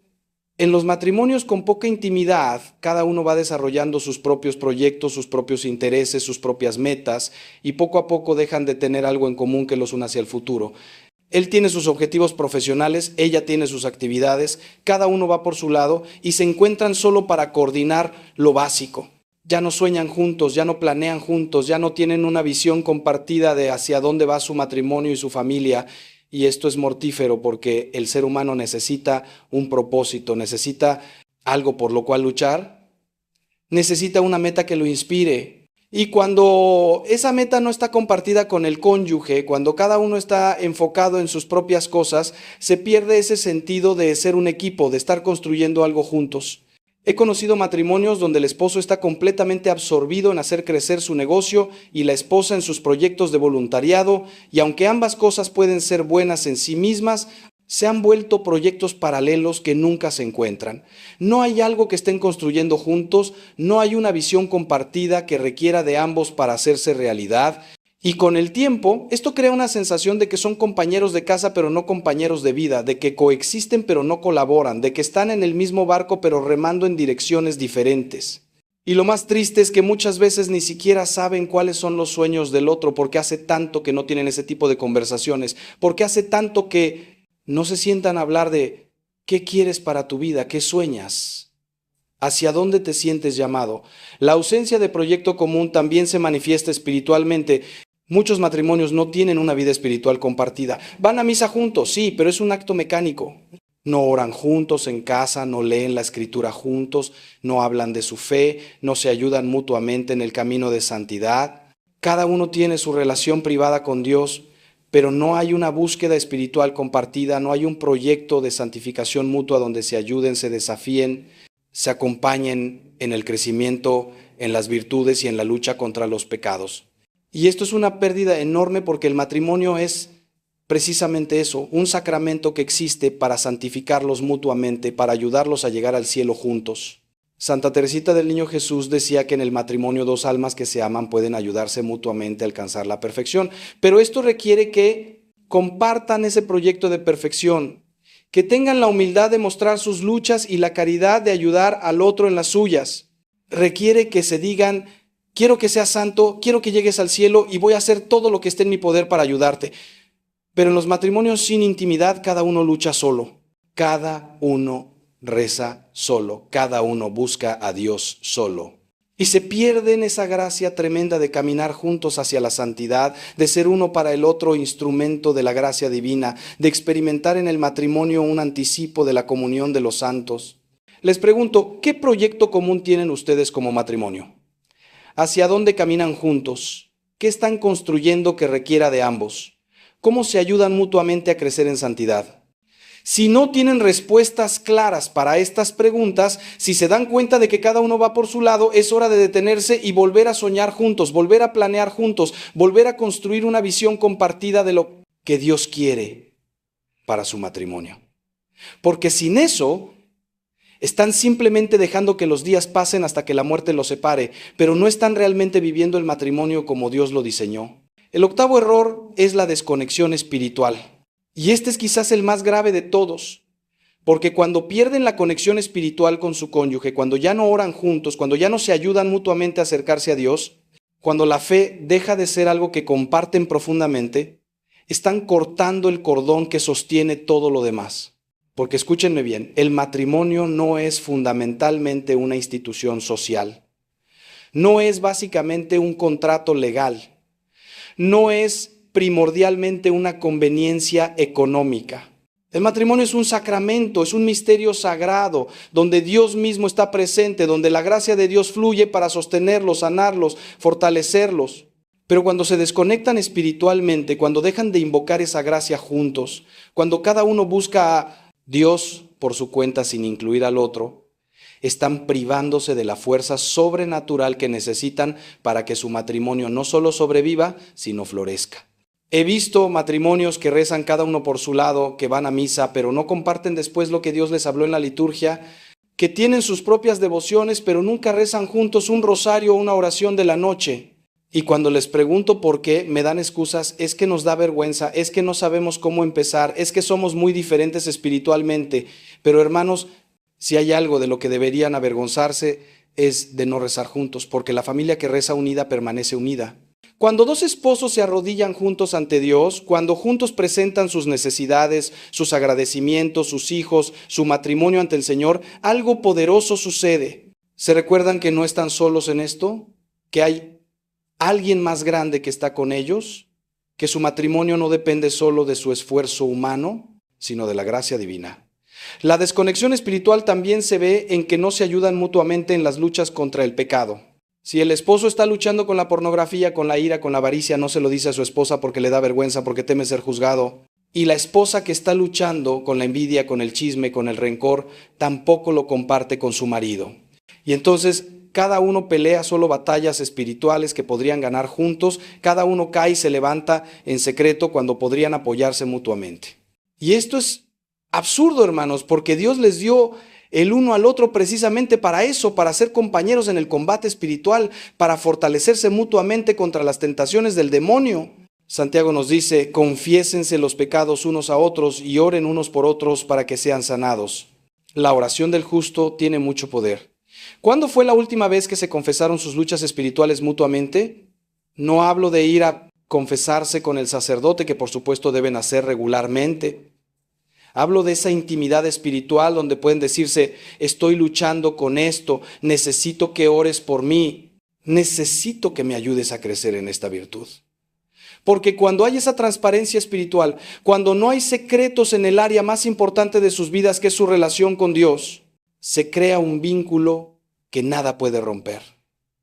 en los matrimonios con poca intimidad, cada uno va desarrollando sus propios proyectos, sus propios intereses, sus propias metas, y poco a poco dejan de tener algo en común que los une hacia el futuro. Él tiene sus objetivos profesionales, ella tiene sus actividades, cada uno va por su lado y se encuentran solo para coordinar lo básico. Ya no sueñan juntos, ya no planean juntos, ya no tienen una visión compartida de hacia dónde va su matrimonio y su familia. Y esto es mortífero porque el ser humano necesita un propósito, necesita algo por lo cual luchar, necesita una meta que lo inspire. Y cuando esa meta no está compartida con el cónyuge, cuando cada uno está enfocado en sus propias cosas, se pierde ese sentido de ser un equipo, de estar construyendo algo juntos. He conocido matrimonios donde el esposo está completamente absorbido en hacer crecer su negocio y la esposa en sus proyectos de voluntariado, y aunque ambas cosas pueden ser buenas en sí mismas, se han vuelto proyectos paralelos que nunca se encuentran. No hay algo que estén construyendo juntos, no hay una visión compartida que requiera de ambos para hacerse realidad. Y con el tiempo, esto crea una sensación de que son compañeros de casa pero no compañeros de vida, de que coexisten pero no colaboran, de que están en el mismo barco pero remando en direcciones diferentes. Y lo más triste es que muchas veces ni siquiera saben cuáles son los sueños del otro, porque hace tanto que no tienen ese tipo de conversaciones, porque hace tanto que no se sientan a hablar de qué quieres para tu vida, qué sueñas, hacia dónde te sientes llamado. La ausencia de proyecto común también se manifiesta espiritualmente. Muchos matrimonios no tienen una vida espiritual compartida. Van a misa juntos, sí, pero es un acto mecánico. No oran juntos en casa, no leen la escritura juntos, no hablan de su fe, no se ayudan mutuamente en el camino de santidad. Cada uno tiene su relación privada con Dios, pero no hay una búsqueda espiritual compartida, no hay un proyecto de santificación mutua donde se ayuden, se desafíen, se acompañen en el crecimiento, en las virtudes y en la lucha contra los pecados. Y esto es una pérdida enorme porque el matrimonio es precisamente eso, un sacramento que existe para santificarlos mutuamente, para ayudarlos a llegar al cielo juntos. Santa Teresita del Niño Jesús decía que en el matrimonio dos almas que se aman pueden ayudarse mutuamente a alcanzar la perfección, pero esto requiere que compartan ese proyecto de perfección, que tengan la humildad de mostrar sus luchas y la caridad de ayudar al otro en las suyas. Requiere que se digan: quiero que seas santo, quiero que llegues al cielo y voy a hacer todo lo que esté en mi poder para ayudarte. Pero en los matrimonios sin intimidad, cada uno lucha solo, cada uno reza solo, cada uno busca a Dios solo. Y se pierden esa gracia tremenda de caminar juntos hacia la santidad, de ser uno para el otro instrumento de la gracia divina, de experimentar en el matrimonio un anticipo de la comunión de los santos. Les pregunto, ¿qué proyecto común tienen ustedes como matrimonio? ¿Hacia dónde caminan juntos? ¿Qué están construyendo que requiera de ambos? ¿Cómo se ayudan mutuamente a crecer en santidad? Si no tienen respuestas claras para estas preguntas, si se dan cuenta de que cada uno va por su lado, es hora de detenerse y volver a soñar juntos, volver a planear juntos, volver a construir una visión compartida de lo que Dios quiere para su matrimonio. Porque sin eso, Están simplemente dejando que los días pasen hasta que la muerte los separe, pero no están realmente viviendo el matrimonio como Dios lo diseñó. El octavo error es la desconexión espiritual. Y este es quizás el más grave de todos, porque cuando pierden la conexión espiritual con su cónyuge, cuando ya no oran juntos, cuando ya no se ayudan mutuamente a acercarse a Dios, cuando la fe deja de ser algo que comparten profundamente, están cortando el cordón que sostiene todo lo demás. Porque escúchenme bien, el matrimonio no es fundamentalmente una institución social. No es básicamente un contrato legal. No es primordialmente una conveniencia económica. El matrimonio es un sacramento, es un misterio sagrado, donde Dios mismo está presente, donde la gracia de Dios fluye para sostenerlos, sanarlos, fortalecerlos. Pero cuando se desconectan espiritualmente, cuando dejan de invocar esa gracia juntos, cuando cada uno busca a Dios por su cuenta sin incluir al otro, están privándose de la fuerza sobrenatural que necesitan para que su matrimonio no solo sobreviva, sino florezca. He visto matrimonios que rezan cada uno por su lado, que van a misa, pero no comparten después lo que Dios les habló en la liturgia, que tienen sus propias devociones, pero nunca rezan juntos un rosario o una oración de la noche. Y cuando les pregunto por qué, me dan excusas, es que nos da vergüenza, es que no sabemos cómo empezar, es que somos muy diferentes espiritualmente. Pero hermanos, si hay algo de lo que deberían avergonzarse es de no rezar juntos, porque la familia que reza unida permanece unida. Cuando dos esposos se arrodillan juntos ante Dios, cuando juntos presentan sus necesidades, sus agradecimientos, sus hijos, su matrimonio ante el Señor, algo poderoso sucede. ¿Se recuerdan que no están solos en esto? ¿Que hay alguien más grande que está con ellos? ¿Que su matrimonio no depende solo de su esfuerzo humano, sino de la gracia divina? La desconexión espiritual también se ve en que no se ayudan mutuamente en las luchas contra el pecado. Si el esposo está luchando con la pornografía, con la ira, con la avaricia, no se lo dice a su esposa porque le da vergüenza, porque teme ser juzgado. Y la esposa que está luchando con la envidia, con el chisme, con el rencor, tampoco lo comparte con su marido. Y entonces cada uno pelea solo batallas espirituales que podrían ganar juntos, cada uno cae y se levanta en secreto cuando podrían apoyarse mutuamente. Y esto es absurdo, hermanos, porque Dios les dio el uno al otro precisamente para eso, para ser compañeros en el combate espiritual, para fortalecerse mutuamente contra las tentaciones del demonio. Santiago nos dice, confiésense los pecados unos a otros y oren unos por otros para que sean sanados. La oración del justo tiene mucho poder. ¿Cuándo fue la última vez que se confesaron sus luchas espirituales mutuamente? No hablo de ir a confesarse con el sacerdote, que por supuesto deben hacer regularmente. Hablo de esa intimidad espiritual donde pueden decirse, estoy luchando con esto, necesito que ores por mí, necesito que me ayudes a crecer en esta virtud. Porque cuando hay esa transparencia espiritual, cuando no hay secretos en el área más importante de sus vidas, que es su relación con Dios, se crea un vínculo que nada puede romper.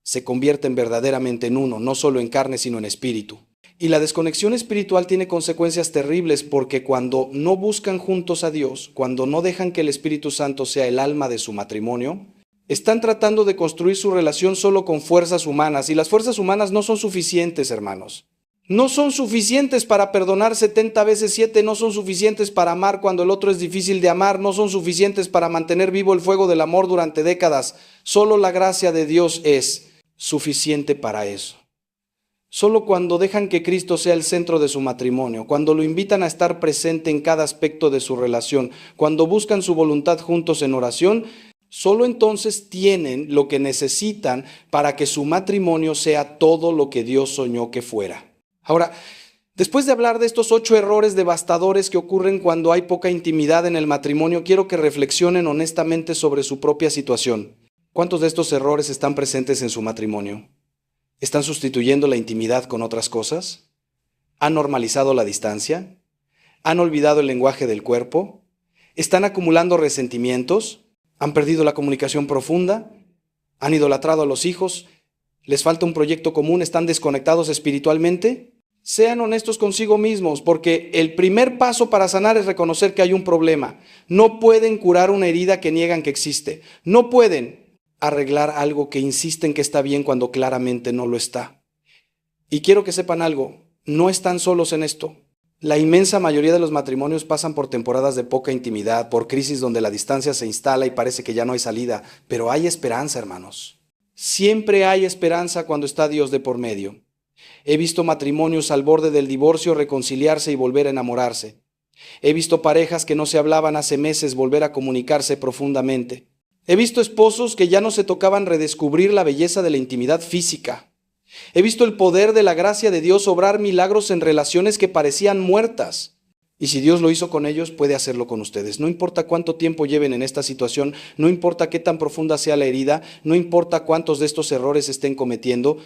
Se convierten verdaderamente en uno, no solo en carne, sino en espíritu. Y la desconexión espiritual tiene consecuencias terribles porque cuando no buscan juntos a Dios, cuando no dejan que el Espíritu Santo sea el alma de su matrimonio, están tratando de construir su relación solo con fuerzas humanas. Y las fuerzas humanas no son suficientes, hermanos. No son suficientes para perdonar 70 veces 7, no son suficientes para amar cuando el otro es difícil de amar, no son suficientes para mantener vivo el fuego del amor durante décadas. Solo la gracia de Dios es suficiente para eso. Solo cuando dejan que Cristo sea el centro de su matrimonio, cuando lo invitan a estar presente en cada aspecto de su relación, cuando buscan su voluntad juntos en oración, solo entonces tienen lo que necesitan para que su matrimonio sea todo lo que Dios soñó que fuera. Ahora, después de hablar de estos 8 errores devastadores que ocurren cuando hay poca intimidad en el matrimonio, quiero que reflexionen honestamente sobre su propia situación. ¿Cuántos de estos errores están presentes en su matrimonio? ¿Están sustituyendo la intimidad con otras cosas? ¿Han normalizado la distancia? ¿Han olvidado el lenguaje del cuerpo? ¿Están acumulando resentimientos? ¿Han perdido la comunicación profunda? ¿Han idolatrado a los hijos? ¿Les falta un proyecto común? ¿Están desconectados espiritualmente? Sean honestos consigo mismos, porque el primer paso para sanar es reconocer que hay un problema. No pueden curar una herida que niegan que existe. No pueden arreglar algo que insisten que está bien cuando claramente no lo está. Y quiero que sepan algo, no están solos en esto. La inmensa mayoría de los matrimonios pasan por temporadas de poca intimidad, por crisis donde la distancia se instala y parece que ya no hay salida, pero hay esperanza, hermanos. Siempre hay esperanza cuando está Dios de por medio. He visto matrimonios al borde del divorcio reconciliarse y volver a enamorarse. He visto parejas que no se hablaban hace meses volver a comunicarse profundamente. He visto esposos que ya no se tocaban redescubrir la belleza de la intimidad física. He visto el poder de la gracia de Dios obrar milagros en relaciones que parecían muertas. Y si Dios lo hizo con ellos, puede hacerlo con ustedes. No importa cuánto tiempo lleven en esta situación, no importa qué tan profunda sea la herida, no importa cuántos de estos errores estén cometiendo,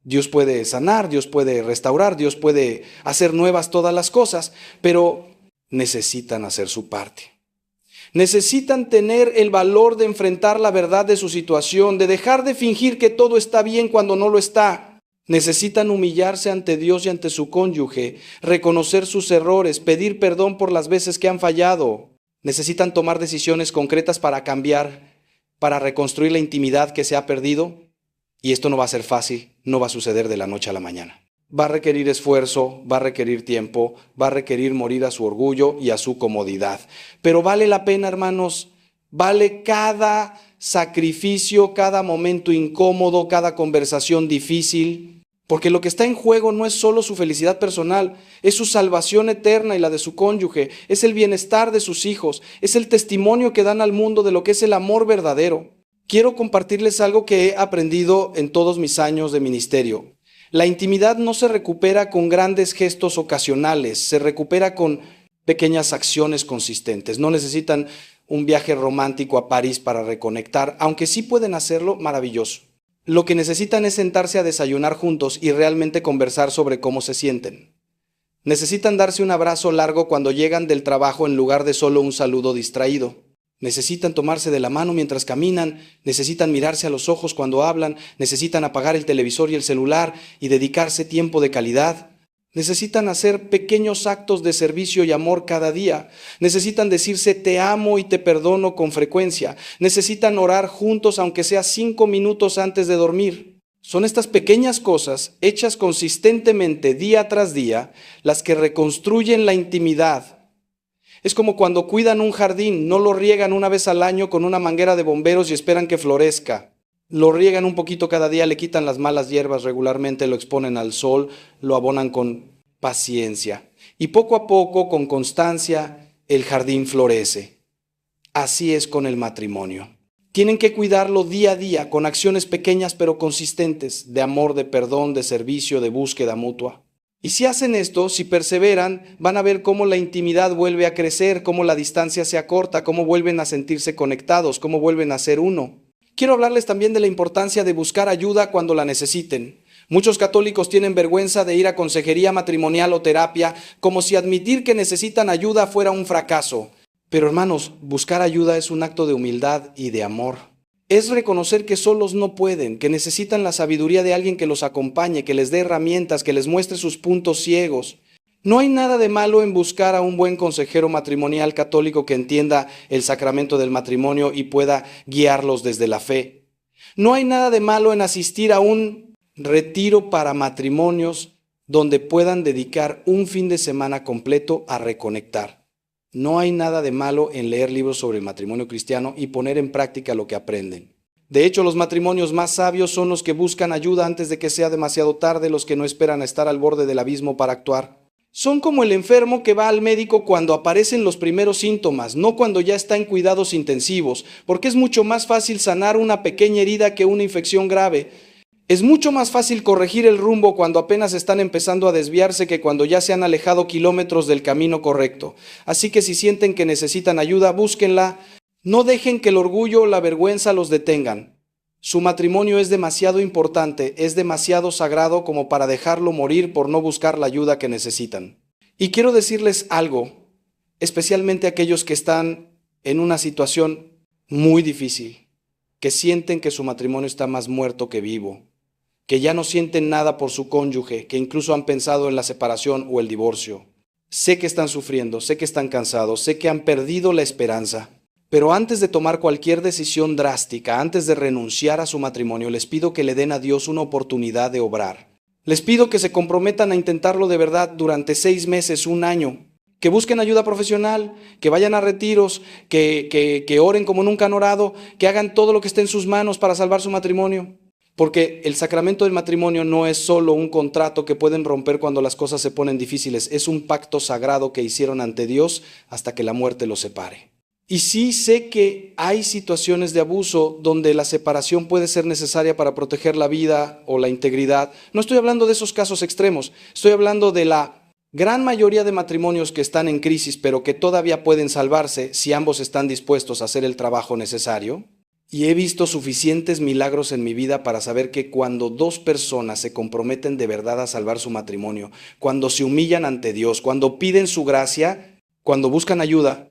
Dios puede sanar, Dios puede restaurar, Dios puede hacer nuevas todas las cosas, pero necesitan hacer su parte. Necesitan tener el valor de enfrentar la verdad de su situación, de dejar de fingir que todo está bien cuando no lo está. Necesitan humillarse ante Dios y ante su cónyuge, reconocer sus errores, pedir perdón por las veces que han fallado. Necesitan tomar decisiones concretas para cambiar, para reconstruir la intimidad que se ha perdido. Y esto no va a ser fácil, no va a suceder de la noche a la mañana. Va a requerir esfuerzo, va a requerir tiempo, va a requerir morir a su orgullo y a su comodidad. Pero vale la pena, hermanos, vale cada sacrificio, cada momento incómodo, cada conversación difícil. Porque lo que está en juego no es solo su felicidad personal, es su salvación eterna y la de su cónyuge, es el bienestar de sus hijos, es el testimonio que dan al mundo de lo que es el amor verdadero. Quiero compartirles algo que he aprendido en todos mis años de ministerio. La intimidad no se recupera con grandes gestos ocasionales, se recupera con pequeñas acciones consistentes. No necesitan un viaje romántico a París para reconectar, aunque sí pueden hacerlo, maravilloso. Lo que necesitan es sentarse a desayunar juntos y realmente conversar sobre cómo se sienten. Necesitan darse un abrazo largo cuando llegan del trabajo en lugar de solo un saludo distraído. Necesitan tomarse de la mano mientras caminan, necesitan mirarse a los ojos cuando hablan, necesitan apagar el televisor y el celular y dedicarse tiempo de calidad. Necesitan hacer pequeños actos de servicio y amor cada día. Necesitan decirse te amo y te perdono con frecuencia. Necesitan orar juntos aunque sea 5 minutos antes de dormir. Son estas pequeñas cosas, hechas consistentemente día tras día, las que reconstruyen la intimidad. Es como cuando cuidan un jardín, no lo riegan una vez al año con una manguera de bomberos y esperan que florezca. Lo riegan un poquito cada día, le quitan las malas hierbas regularmente, lo exponen al sol, lo abonan con paciencia. Y poco a poco, con constancia, el jardín florece. Así es con el matrimonio. Tienen que cuidarlo día a día, con acciones pequeñas pero consistentes, de amor, de perdón, de servicio, de búsqueda mutua. Y si hacen esto, si perseveran, van a ver cómo la intimidad vuelve a crecer, cómo la distancia se acorta, cómo vuelven a sentirse conectados, cómo vuelven a ser uno. Quiero hablarles también de la importancia de buscar ayuda cuando la necesiten. Muchos católicos tienen vergüenza de ir a consejería matrimonial o terapia, como si admitir que necesitan ayuda fuera un fracaso. Pero hermanos, buscar ayuda es un acto de humildad y de amor. Es reconocer que solos no pueden, que necesitan la sabiduría de alguien que los acompañe, que les dé herramientas, que les muestre sus puntos ciegos. No hay nada de malo en buscar a un buen consejero matrimonial católico que entienda el sacramento del matrimonio y pueda guiarlos desde la fe. No hay nada de malo en asistir a un retiro para matrimonios donde puedan dedicar un fin de semana completo a reconectar. No hay nada de malo en leer libros sobre el matrimonio cristiano y poner en práctica lo que aprenden. De hecho, los matrimonios más sabios son los que buscan ayuda antes de que sea demasiado tarde, los que no esperan a estar al borde del abismo para actuar. Son como el enfermo que va al médico cuando aparecen los primeros síntomas, no cuando ya está en cuidados intensivos, porque es mucho más fácil sanar una pequeña herida que una infección grave. Es mucho más fácil corregir el rumbo cuando apenas están empezando a desviarse que cuando ya se han alejado kilómetros del camino correcto. Así que si sienten que necesitan ayuda, búsquenla. No dejen que el orgullo o la vergüenza los detengan. Su matrimonio es demasiado importante, es demasiado sagrado como para dejarlo morir por no buscar la ayuda que necesitan. Y quiero decirles algo, especialmente a aquellos que están en una situación muy difícil, que sienten que su matrimonio está más muerto que vivo, que ya no sienten nada por su cónyuge, que incluso han pensado en la separación o el divorcio. Sé que están sufriendo, sé que están cansados, sé que han perdido la esperanza. Pero antes de tomar cualquier decisión drástica, antes de renunciar a su matrimonio, les pido que le den a Dios una oportunidad de obrar. Les pido que se comprometan a intentarlo de verdad durante 6 meses, un año. Que busquen ayuda profesional, que vayan a retiros, que oren como nunca han orado, que hagan todo lo que esté en sus manos para salvar su matrimonio. Porque el sacramento del matrimonio no es solo un contrato que pueden romper cuando las cosas se ponen difíciles, es un pacto sagrado que hicieron ante Dios hasta que la muerte los separe. Y sí sé que hay situaciones de abuso donde la separación puede ser necesaria para proteger la vida o la integridad. No estoy hablando de esos casos extremos, estoy hablando de la gran mayoría de matrimonios que están en crisis, pero que todavía pueden salvarse si ambos están dispuestos a hacer el trabajo necesario. Y he visto suficientes milagros en mi vida para saber que cuando dos personas se comprometen de verdad a salvar su matrimonio, cuando se humillan ante Dios, cuando piden su gracia, cuando buscan ayuda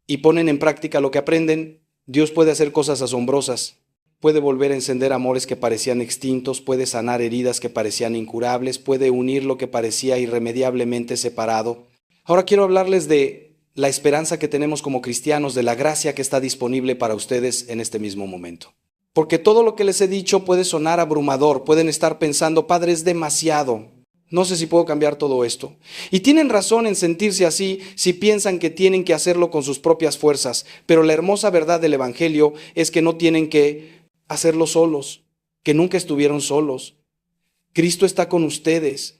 y ponen en práctica lo que aprenden, Dios puede hacer cosas asombrosas. Puede volver a encender amores que parecían extintos, puede sanar heridas que parecían incurables, puede unir lo que parecía irremediablemente separado. Ahora quiero hablarles de la esperanza que tenemos como cristianos, de la gracia que está disponible para ustedes en este mismo momento. Porque todo lo que les he dicho puede sonar abrumador, pueden estar pensando, Padre, es demasiado. No sé si puedo cambiar todo esto. Y tienen razón en sentirse así si piensan que tienen que hacerlo con sus propias fuerzas, pero la hermosa verdad del Evangelio es que no tienen que hacerlo solos, que nunca estuvieron solos. Cristo está con ustedes.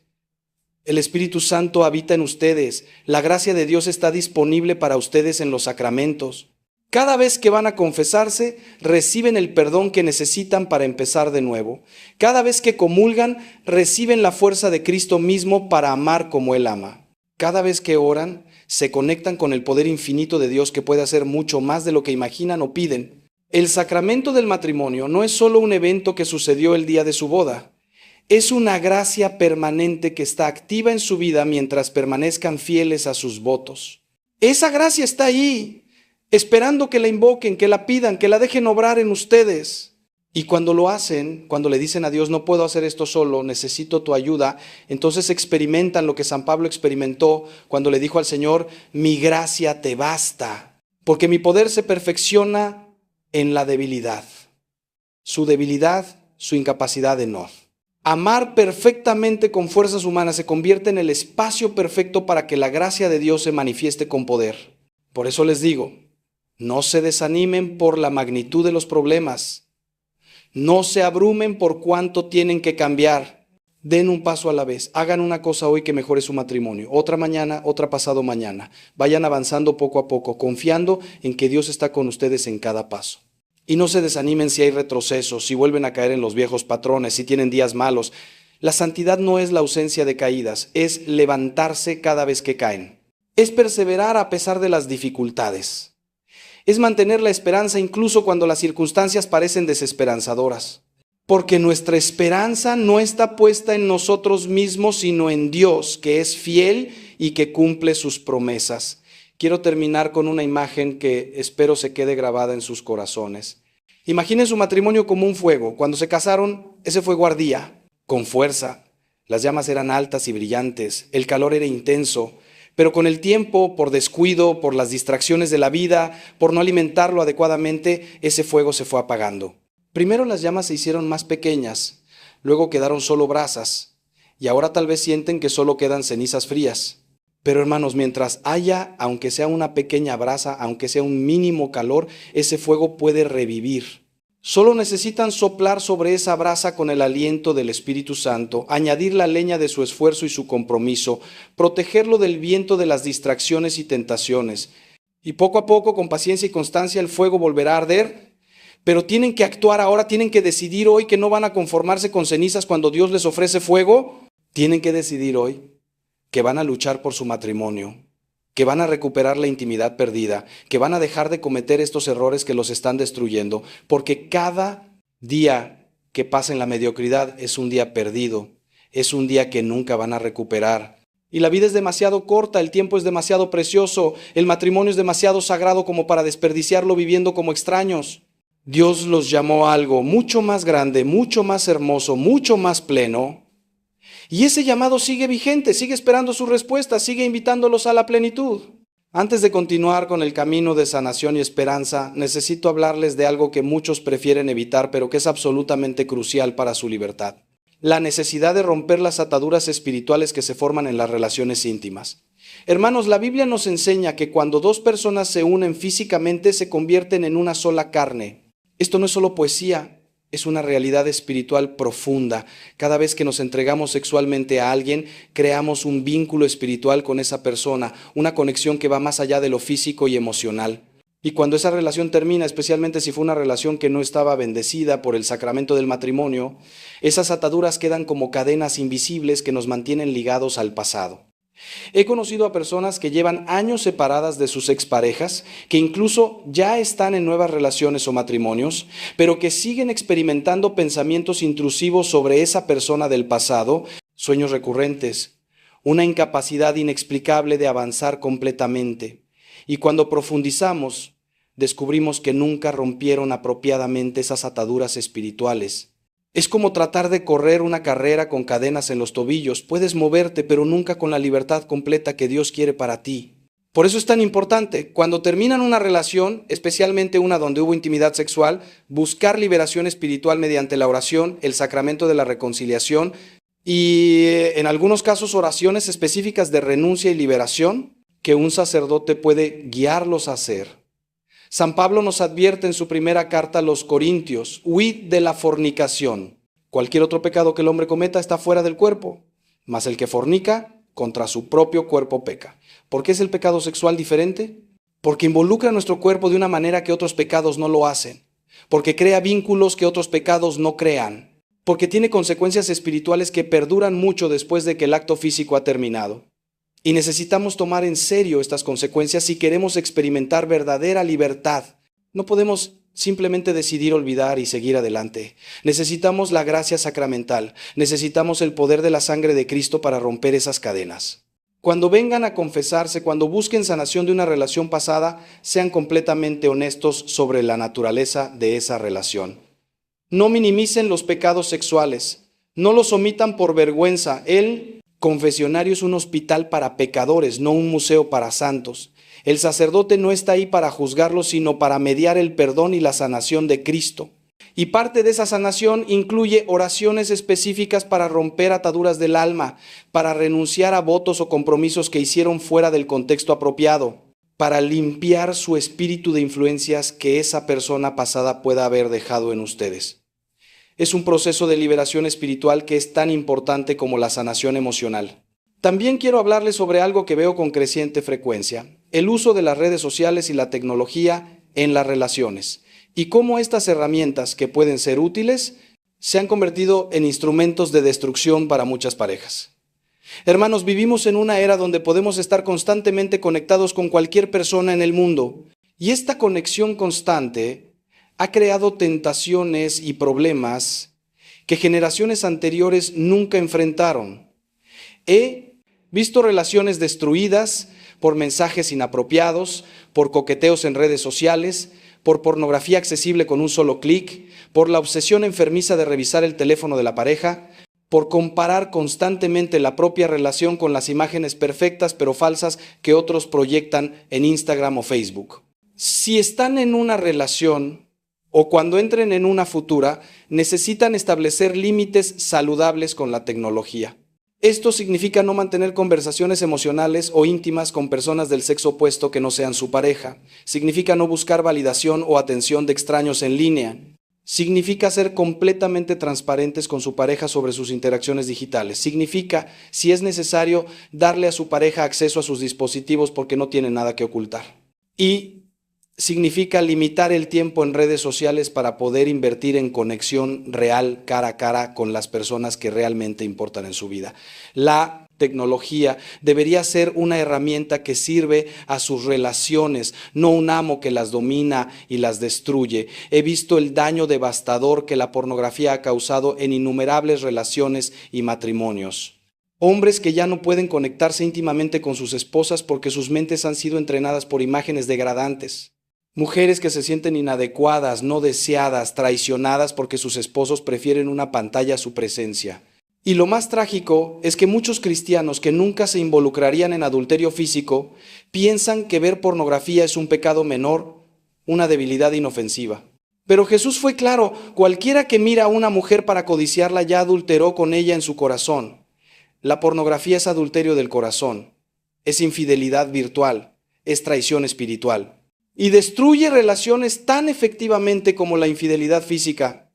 El Espíritu Santo habita en ustedes. La gracia de Dios está disponible para ustedes en los sacramentos. Cada vez que van a confesarse, reciben el perdón que necesitan para empezar de nuevo. Cada vez que comulgan, reciben la fuerza de Cristo mismo para amar como Él ama. Cada vez que oran, se conectan con el poder infinito de Dios que puede hacer mucho más de lo que imaginan o piden. El sacramento del matrimonio no es solo un evento que sucedió el día de su boda. Es una gracia permanente que está activa en su vida mientras permanezcan fieles a sus votos. Esa gracia está ahí, esperando que la invoquen, que la pidan, que la dejen obrar en ustedes. Y cuando lo hacen, cuando le dicen a Dios, no puedo hacer esto solo, necesito tu ayuda, entonces experimentan lo que San Pablo experimentó cuando le dijo al Señor, mi gracia te basta, porque mi poder se perfecciona en la debilidad. Su debilidad, su incapacidad de no. Amar perfectamente con fuerzas humanas se convierte en el espacio perfecto para que la gracia de Dios se manifieste con poder. Por eso les digo, no se desanimen por la magnitud de los problemas. No se abrumen por cuánto tienen que cambiar. Den un paso a la vez. Hagan una cosa hoy que mejore su matrimonio. Otra mañana, otra pasado mañana. Vayan avanzando poco a poco, confiando en que Dios está con ustedes en cada paso. Y no se desanimen si hay retrocesos, si vuelven a caer en los viejos patrones, si tienen días malos. La santidad no es la ausencia de caídas, es levantarse cada vez que caen. Es perseverar a pesar de las dificultades. Es mantener la esperanza incluso cuando las circunstancias parecen desesperanzadoras. Porque nuestra esperanza no está puesta en nosotros mismos, sino en Dios, que es fiel y que cumple sus promesas. Quiero terminar con una imagen que espero se quede grabada en sus corazones. Imaginen su matrimonio como un fuego. Cuando se casaron, ese fuego ardía con fuerza. Las llamas eran altas y brillantes. El calor era intenso. Pero con el tiempo, por descuido, por las distracciones de la vida, por no alimentarlo adecuadamente, ese fuego se fue apagando. Primero las llamas se hicieron más pequeñas, luego quedaron solo brasas, y ahora tal vez sienten que solo quedan cenizas frías. Pero hermanos, mientras haya, aunque sea una pequeña brasa, aunque sea un mínimo calor, ese fuego puede revivir. Solo necesitan soplar sobre esa brasa con el aliento del Espíritu Santo, añadir la leña de su esfuerzo y su compromiso, protegerlo del viento de las distracciones y tentaciones. Y poco a poco, con paciencia y constancia, el fuego volverá a arder. Pero tienen que actuar ahora, tienen que decidir hoy que no van a conformarse con cenizas cuando Dios les ofrece fuego. Tienen que decidir hoy que van a luchar por su matrimonio, que van a recuperar la intimidad perdida, que van a dejar de cometer estos errores que los están destruyendo, porque cada día que pasa en la mediocridad es un día perdido, es un día que nunca van a recuperar. Y la vida es demasiado corta, el tiempo es demasiado precioso, el matrimonio es demasiado sagrado como para desperdiciarlo viviendo como extraños. Dios los llamó a algo mucho más grande, mucho más hermoso, mucho más pleno. Y ese llamado sigue vigente, sigue esperando su respuesta, sigue invitándolos a la plenitud. Antes de continuar con el camino de sanación y esperanza, necesito hablarles de algo que muchos prefieren evitar, pero que es absolutamente crucial para su libertad. la necesidad de romper las ataduras espirituales que se forman en las relaciones íntimas. Hermanos, la Biblia nos enseña que cuando dos personas se unen físicamente se convierten en una sola carne. Esto no es solo poesía, es una realidad espiritual profunda. Cada vez que nos entregamos sexualmente a alguien, creamos un vínculo espiritual con esa persona, una conexión que va más allá de lo físico y emocional. Y cuando esa relación termina, especialmente si fue una relación que no estaba bendecida por el sacramento del matrimonio, esas ataduras quedan como cadenas invisibles que nos mantienen ligados al pasado. He conocido a personas que llevan años separadas de sus exparejas, que incluso ya están en nuevas relaciones o matrimonios, pero que siguen experimentando pensamientos intrusivos sobre esa persona del pasado, sueños recurrentes, una incapacidad inexplicable de avanzar completamente. Y cuando profundizamos, descubrimos que nunca rompieron apropiadamente esas ataduras espirituales. Es como tratar de correr una carrera con cadenas en los tobillos. Puedes moverte, pero nunca con la libertad completa que Dios quiere para ti. Por eso es tan importante, cuando terminan una relación, especialmente una donde hubo intimidad sexual, buscar liberación espiritual mediante la oración, el sacramento de la reconciliación y, en algunos casos, oraciones específicas de renuncia y liberación que un sacerdote puede guiarlos a hacer. San Pablo nos advierte en su primera carta a los Corintios: huid de la fornicación. Cualquier otro pecado que el hombre cometa está fuera del cuerpo, mas el que fornica contra su propio cuerpo peca. ¿Por qué es el pecado sexual diferente? Porque involucra nuestro cuerpo de una manera que otros pecados no lo hacen, porque crea vínculos que otros pecados no crean, porque tiene consecuencias espirituales que perduran mucho después de que el acto físico ha terminado. Y necesitamos tomar en serio estas consecuencias si queremos experimentar verdadera libertad. No podemos simplemente decidir olvidar y seguir adelante. Necesitamos la gracia sacramental. Necesitamos el poder de la sangre de Cristo para romper esas cadenas. Cuando vengan a confesarse, cuando busquen sanación de una relación pasada, sean completamente honestos sobre la naturaleza de esa relación. No minimicen los pecados sexuales. No los omitan por vergüenza. El confesionario es un hospital para pecadores, no un museo para santos. El sacerdote no está ahí para juzgarlos, sino para mediar el perdón y la sanación de Cristo. Y parte de esa sanación incluye oraciones específicas para romper ataduras del alma, para renunciar a votos o compromisos que hicieron fuera del contexto apropiado, para limpiar su espíritu de influencias que esa persona pasada pueda haber dejado en ustedes. Es un proceso de liberación espiritual que es tan importante como la sanación emocional. También quiero hablarles sobre algo que veo con creciente frecuencia: el uso de las redes sociales y la tecnología en las relaciones, y cómo estas herramientas, que pueden ser útiles, se han convertido en instrumentos de destrucción para muchas parejas. Hermanos, vivimos en una era donde podemos estar constantemente conectados con cualquier persona en el mundo, y esta conexión constante ha creado tentaciones y problemas que generaciones anteriores nunca enfrentaron. He visto relaciones destruidas por mensajes inapropiados, por coqueteos en redes sociales, por pornografía accesible con un solo clic, por la obsesión enfermiza de revisar el teléfono de la pareja, por comparar constantemente la propia relación con las imágenes perfectas pero falsas que otros proyectan en Instagram o Facebook. Si están en una relación o cuando entren en una futura, necesitan establecer límites saludables con la tecnología. Esto significa no mantener conversaciones emocionales o íntimas con personas del sexo opuesto que no sean su pareja. Significa no buscar validación o atención de extraños en línea. Significa ser completamente transparentes con su pareja sobre sus interacciones digitales. Significa, si es necesario, darle a su pareja acceso a sus dispositivos porque no tiene nada que ocultar. Y significa limitar el tiempo en redes sociales para poder invertir en conexión real, cara a cara, con las personas que realmente importan en su vida. La tecnología debería ser una herramienta que sirve a sus relaciones, no un amo que las domina y las destruye. He visto el daño devastador que la pornografía ha causado en innumerables relaciones y matrimonios. Hombres que ya no pueden conectarse íntimamente con sus esposas porque sus mentes han sido entrenadas por imágenes degradantes. Mujeres que se sienten inadecuadas, no deseadas, traicionadas porque sus esposos prefieren una pantalla a su presencia. Y lo más trágico es que muchos cristianos que nunca se involucrarían en adulterio físico piensan que ver pornografía es un pecado menor, una debilidad inofensiva. Pero Jesús fue claro, cualquiera que mira a una mujer para codiciarla ya adulteró con ella en su corazón. La pornografía es adulterio del corazón, es infidelidad virtual, es traición espiritual. Y destruye relaciones tan efectivamente como la infidelidad física.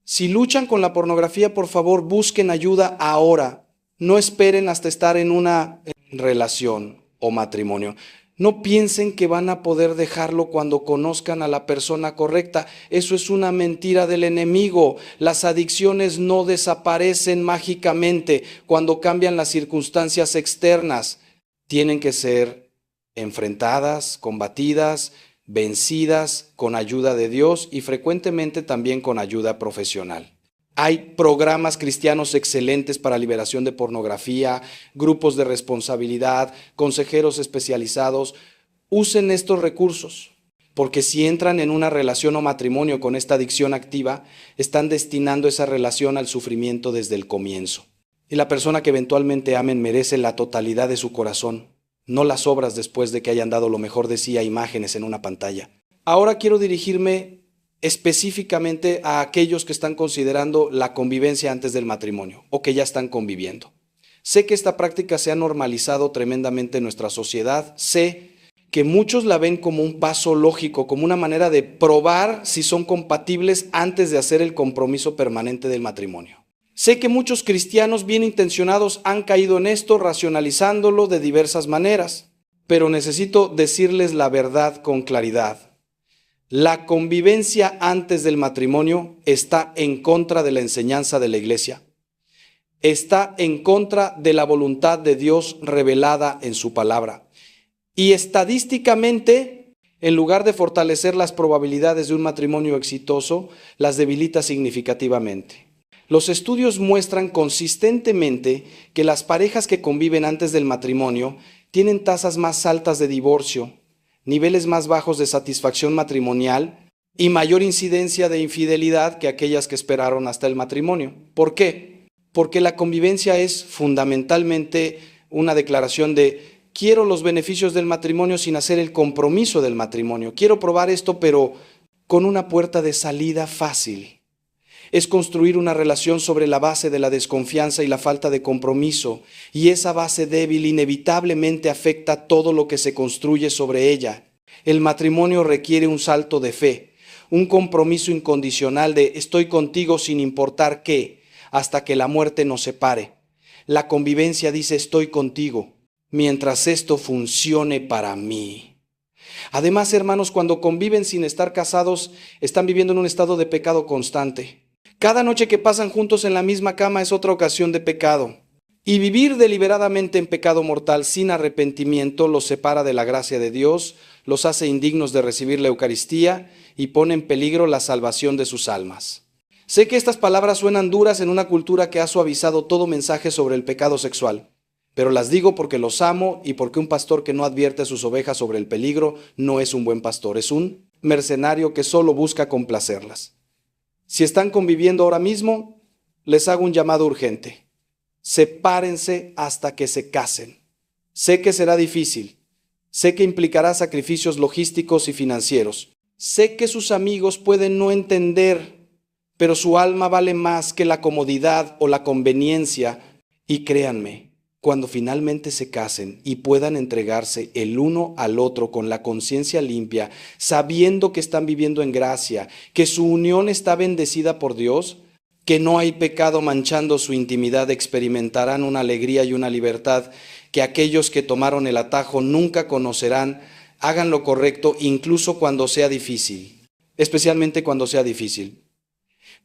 Si luchan con la pornografía, por favor, busquen ayuda ahora. No esperen hasta estar en una relación o matrimonio. No piensen que van a poder dejarlo cuando conozcan a la persona correcta. Eso es una mentira del enemigo. Las adicciones no desaparecen mágicamente cuando cambian las circunstancias externas. Tienen que ser enfrentadas, combatidas, vencidas con ayuda de Dios y frecuentemente también con ayuda profesional. Hay programas cristianos excelentes para liberación de pornografía, grupos de responsabilidad, consejeros especializados. Usen estos recursos, porque si entran en una relación o matrimonio con esta adicción activa, están destinando esa relación al sufrimiento desde el comienzo. Y la persona que eventualmente amen merece la totalidad de su corazón, no las obras después de que hayan dado lo mejor de sí a imágenes en una pantalla. Ahora quiero dirigirme específicamente a aquellos que están considerando la convivencia antes del matrimonio o que ya están conviviendo. Sé que esta práctica se ha normalizado tremendamente en nuestra sociedad. Sé que muchos la ven como un paso lógico, como una manera de probar si son compatibles antes de hacer el compromiso permanente del matrimonio. Sé que muchos cristianos bien intencionados han caído en esto, racionalizándolo de diversas maneras, pero necesito decirles la verdad con claridad. La convivencia antes del matrimonio está en contra de la enseñanza de la iglesia. Está en contra de la voluntad de Dios revelada en su palabra. Y estadísticamente, en lugar de fortalecer las probabilidades de un matrimonio exitoso, las debilita significativamente. Los estudios muestran consistentemente que las parejas que conviven antes del matrimonio tienen tasas más altas de divorcio, niveles más bajos de satisfacción matrimonial y mayor incidencia de infidelidad que aquellas que esperaron hasta el matrimonio. ¿Por qué? Porque la convivencia es fundamentalmente una declaración de quiero los beneficios del matrimonio sin hacer el compromiso del matrimonio. Quiero probar esto, pero con una puerta de salida fácil. Es construir una relación sobre la base de la desconfianza y la falta de compromiso, y esa base débil inevitablemente afecta todo lo que se construye sobre ella. El matrimonio requiere un salto de fe, un compromiso incondicional de estoy contigo sin importar qué, hasta que la muerte nos separe. La convivencia dice estoy contigo, mientras esto funcione para mí. Además, hermanos, cuando conviven sin estar casados, están viviendo en un estado de pecado constante. Cada noche que pasan juntos en la misma cama es otra ocasión de pecado. Y vivir deliberadamente en pecado mortal sin arrepentimiento los separa de la gracia de Dios, los hace indignos de recibir la Eucaristía y pone en peligro la salvación de sus almas. Sé que estas palabras suenan duras en una cultura que ha suavizado todo mensaje sobre el pecado sexual, pero las digo porque los amo y porque un pastor que no advierte a sus ovejas sobre el peligro no es un buen pastor, es un mercenario que solo busca complacerlas. Si están conviviendo ahora mismo, les hago un llamado urgente. Sepárense hasta que se casen. Sé que será difícil. Sé que implicará sacrificios logísticos y financieros. Sé que sus amigos pueden no entender, pero su alma vale más que la comodidad o la conveniencia. Y créanme, cuando finalmente se casen y puedan entregarse el uno al otro con la conciencia limpia, sabiendo que están viviendo en gracia, que su unión está bendecida por Dios, que no hay pecado manchando su intimidad, experimentarán una alegría y una libertad que aquellos que tomaron el atajo nunca conocerán. Hagan lo correcto incluso cuando sea difícil, especialmente cuando sea difícil.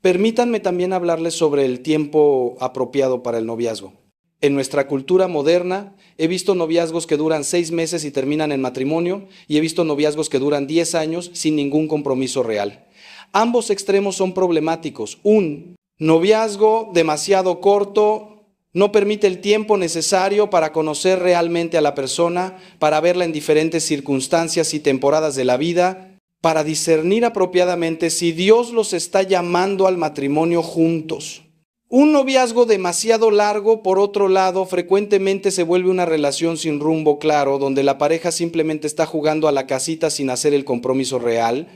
Permítanme también hablarles sobre el tiempo apropiado para el noviazgo. En nuestra cultura moderna he visto noviazgos que duran 6 meses y terminan en matrimonio, y he visto noviazgos que duran 10 años sin ningún compromiso real. Ambos extremos son problemáticos. Un noviazgo demasiado corto no permite el tiempo necesario para conocer realmente a la persona, para verla en diferentes circunstancias y temporadas de la vida, para discernir apropiadamente si Dios los está llamando al matrimonio juntos. Un noviazgo demasiado largo, por otro lado, frecuentemente se vuelve una relación sin rumbo claro, donde la pareja simplemente está jugando a la casita sin hacer el compromiso real.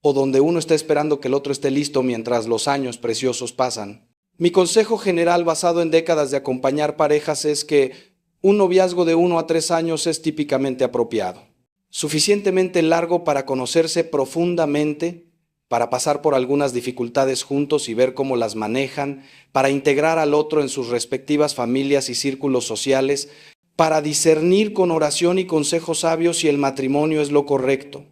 o donde uno está esperando que el otro esté listo mientras los años preciosos pasan. Mi consejo general basado en décadas de acompañar parejas es que un noviazgo de 1 a 3 años es típicamente apropiado. Suficientemente largo para conocerse profundamente, para pasar por algunas dificultades juntos y ver cómo las manejan, para integrar al otro en sus respectivas familias y círculos sociales, para discernir con oración y consejos sabios si el matrimonio es lo correcto,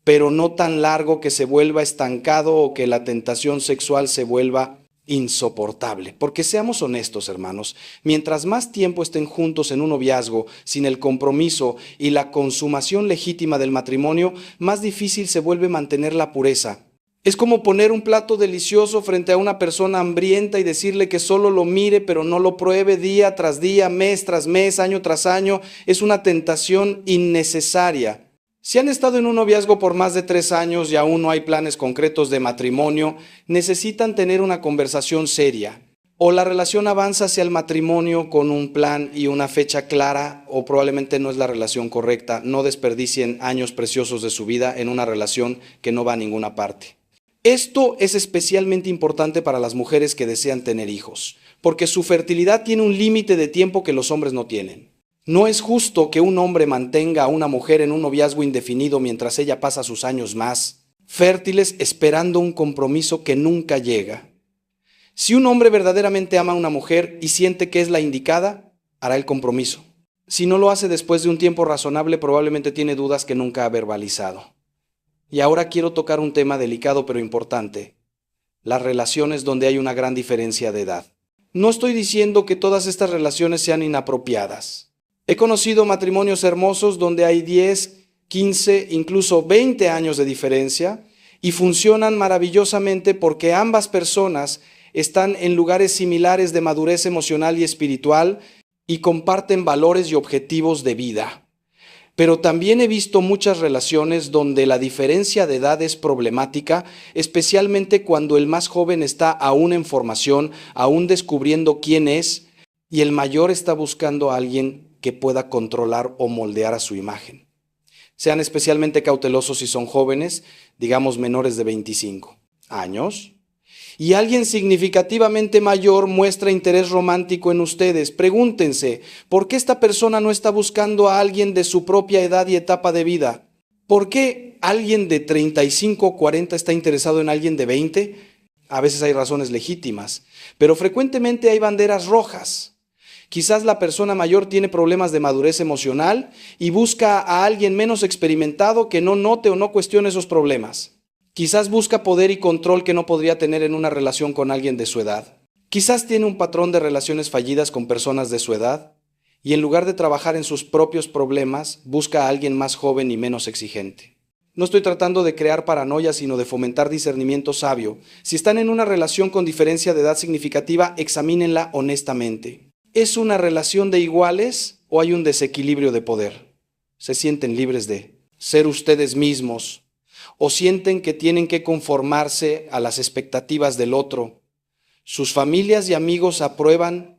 pero no tan largo que se vuelva estancado o que la tentación sexual se vuelva insoportable. Porque seamos honestos, hermanos, mientras más tiempo estén juntos en un noviazgo, sin el compromiso y la consumación legítima del matrimonio, más difícil se vuelve mantener la pureza. Es como poner un plato delicioso frente a una persona hambrienta y decirle que solo lo mire, pero no lo pruebe día tras día, mes tras mes, año tras año. Es una tentación innecesaria. Si han estado en un noviazgo por más de 3 años y aún no hay planes concretos de matrimonio, necesitan tener una conversación seria. O la relación avanza hacia el matrimonio con un plan y una fecha clara, o probablemente no es la relación correcta. No desperdicien años preciosos de su vida en una relación que no va a ninguna parte. Esto es especialmente importante para las mujeres que desean tener hijos, porque su fertilidad tiene un límite de tiempo que los hombres no tienen. No es justo que un hombre mantenga a una mujer en un noviazgo indefinido mientras ella pasa sus años más fértiles esperando un compromiso que nunca llega. Si un hombre verdaderamente ama a una mujer y siente que es la indicada, hará el compromiso. Si no lo hace después de un tiempo razonable, probablemente tiene dudas que nunca ha verbalizado. Y ahora quiero tocar un tema delicado pero importante: las relaciones donde hay una gran diferencia de edad. No estoy diciendo que todas estas relaciones sean inapropiadas. He conocido matrimonios hermosos donde hay 10, 15, incluso 20 años de diferencia y funcionan maravillosamente porque ambas personas están en lugares similares de madurez emocional y espiritual y comparten valores y objetivos de vida. Pero también he visto muchas relaciones donde la diferencia de edad es problemática, especialmente cuando el más joven está aún en formación, aún descubriendo quién es, y el mayor está buscando a alguien que pueda controlar o moldear a su imagen. Sean especialmente cautelosos si son jóvenes, digamos menores de 25 años, y alguien significativamente mayor muestra interés romántico en ustedes. Pregúntense, ¿por qué esta persona no está buscando a alguien de su propia edad y etapa de vida? ¿Por qué alguien de 35 o 40 está interesado en alguien de 20? A veces hay razones legítimas, pero frecuentemente hay banderas rojas. Quizás la persona mayor tiene problemas de madurez emocional y busca a alguien menos experimentado que no note o no cuestione esos problemas. Quizás busca poder y control que no podría tener en una relación con alguien de su edad. Quizás tiene un patrón de relaciones fallidas con personas de su edad y en lugar de trabajar en sus propios problemas, busca a alguien más joven y menos exigente. No estoy tratando de crear paranoia, sino de fomentar discernimiento sabio. Si están en una relación con diferencia de edad significativa, examínenla honestamente. ¿Es una relación de iguales o hay un desequilibrio de poder? ¿Se sienten libres de ser ustedes mismos o sienten que tienen que conformarse a las expectativas del otro? ¿Sus familias y amigos aprueban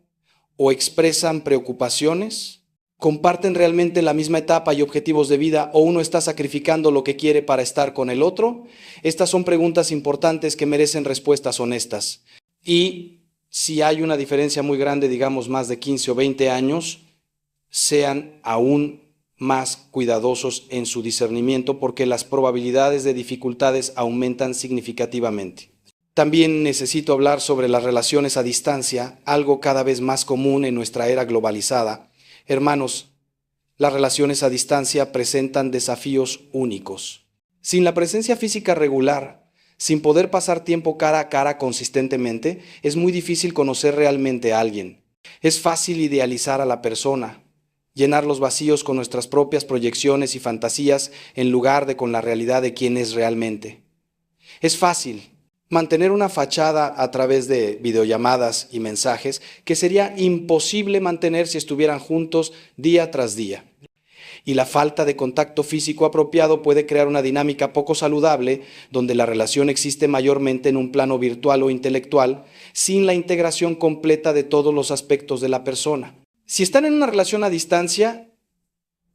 o expresan preocupaciones? ¿Comparten realmente la misma etapa y objetivos de vida o uno está sacrificando lo que quiere para estar con el otro? Estas son preguntas importantes que merecen respuestas honestas. Y si hay una diferencia muy grande, digamos más de 15 o 20 años, sean aún más cuidadosos en su discernimiento porque las probabilidades de dificultades aumentan significativamente. También necesito hablar sobre las relaciones a distancia, algo cada vez más común en nuestra era globalizada. Hermanos, las relaciones a distancia presentan desafíos únicos. Sin la presencia física regular, sin poder pasar tiempo cara a cara consistentemente, es muy difícil conocer realmente a alguien. Es fácil idealizar a la persona, llenar los vacíos con nuestras propias proyecciones y fantasías en lugar de con la realidad de quién es realmente. Es fácil mantener una fachada a través de videollamadas y mensajes que sería imposible mantener si estuvieran juntos día tras día. Y la falta de contacto físico apropiado puede crear una dinámica poco saludable donde la relación existe mayormente en un plano virtual o intelectual sin la integración completa de todos los aspectos de la persona. Si están en una relación a distancia,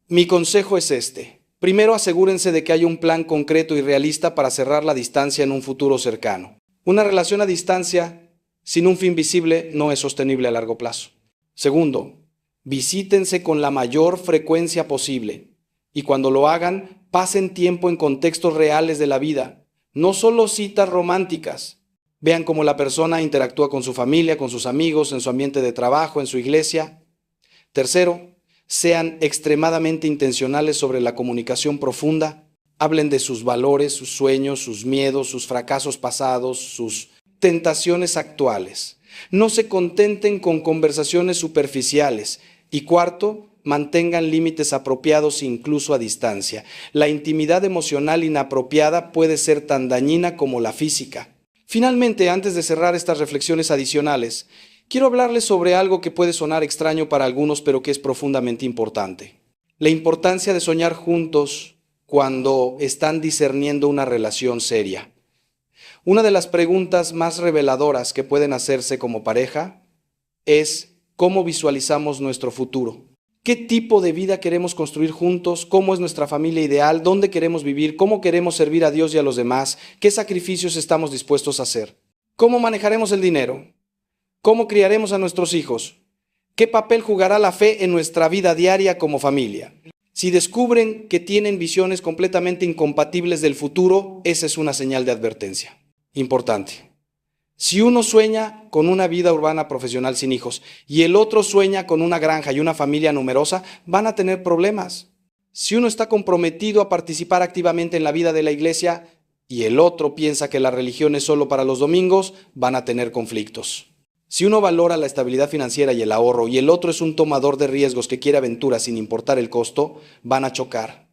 mi consejo es este: Primero, asegúrense de que hay un plan concreto y realista para cerrar la distancia en un futuro cercano. Una relación a distancia sin un fin visible no es sostenible a largo plazo. Segundo, visítense con la mayor frecuencia posible y cuando lo hagan, pasen tiempo en contextos reales de la vida, no solo citas románticas. Vean cómo la persona interactúa con su familia, con sus amigos, en su ambiente de trabajo, en su iglesia. Tercero, sean extremadamente intencionales sobre la comunicación profunda. Hablen de sus valores, sus sueños, sus miedos, sus fracasos pasados, sus tentaciones actuales. No se contenten con conversaciones superficiales. Y cuarto, mantengan límites apropiados incluso a distancia. La intimidad emocional inapropiada puede ser tan dañina como la física. Finalmente, antes de cerrar estas reflexiones adicionales, quiero hablarles sobre algo que puede sonar extraño para algunos, pero que es profundamente importante. La importancia de soñar juntos cuando están discerniendo una relación seria. Una de las preguntas más reveladoras que pueden hacerse como pareja es ¿cómo visualizamos nuestro futuro? ¿Qué tipo de vida queremos construir juntos? ¿Cómo es nuestra familia ideal? ¿Dónde queremos vivir? ¿Cómo queremos servir a Dios y a los demás? ¿Qué sacrificios estamos dispuestos a hacer? ¿Cómo manejaremos el dinero? ¿Cómo criaremos a nuestros hijos? ¿Qué papel jugará la fe en nuestra vida diaria como familia? Si descubren que tienen visiones completamente incompatibles del futuro, esa es una señal de advertencia. Importante. Si uno sueña con una vida urbana profesional sin hijos y el otro sueña con una granja y una familia numerosa, van a tener problemas. Si uno está comprometido a participar activamente en la vida de la iglesia y el otro piensa que la religión es solo para los domingos, van a tener conflictos. Si uno valora la estabilidad financiera y el ahorro y el otro es un tomador de riesgos que quiere aventuras sin importar el costo, van a chocar.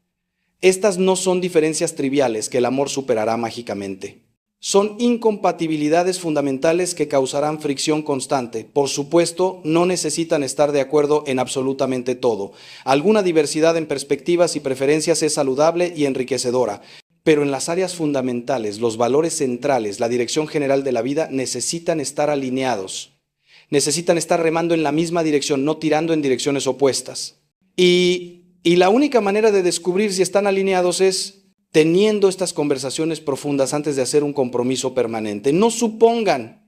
Estas no son diferencias triviales que el amor superará mágicamente. Son incompatibilidades fundamentales que causarán fricción constante. Por supuesto, no necesitan estar de acuerdo en absolutamente todo. Alguna diversidad en perspectivas y preferencias es saludable y enriquecedora. Pero en las áreas fundamentales, los valores centrales, la dirección general de la vida necesitan estar alineados. Necesitan estar remando en la misma dirección, no tirando en direcciones opuestas. Y la única manera de descubrir si están alineados es teniendo estas conversaciones profundas antes de hacer un compromiso permanente. No supongan,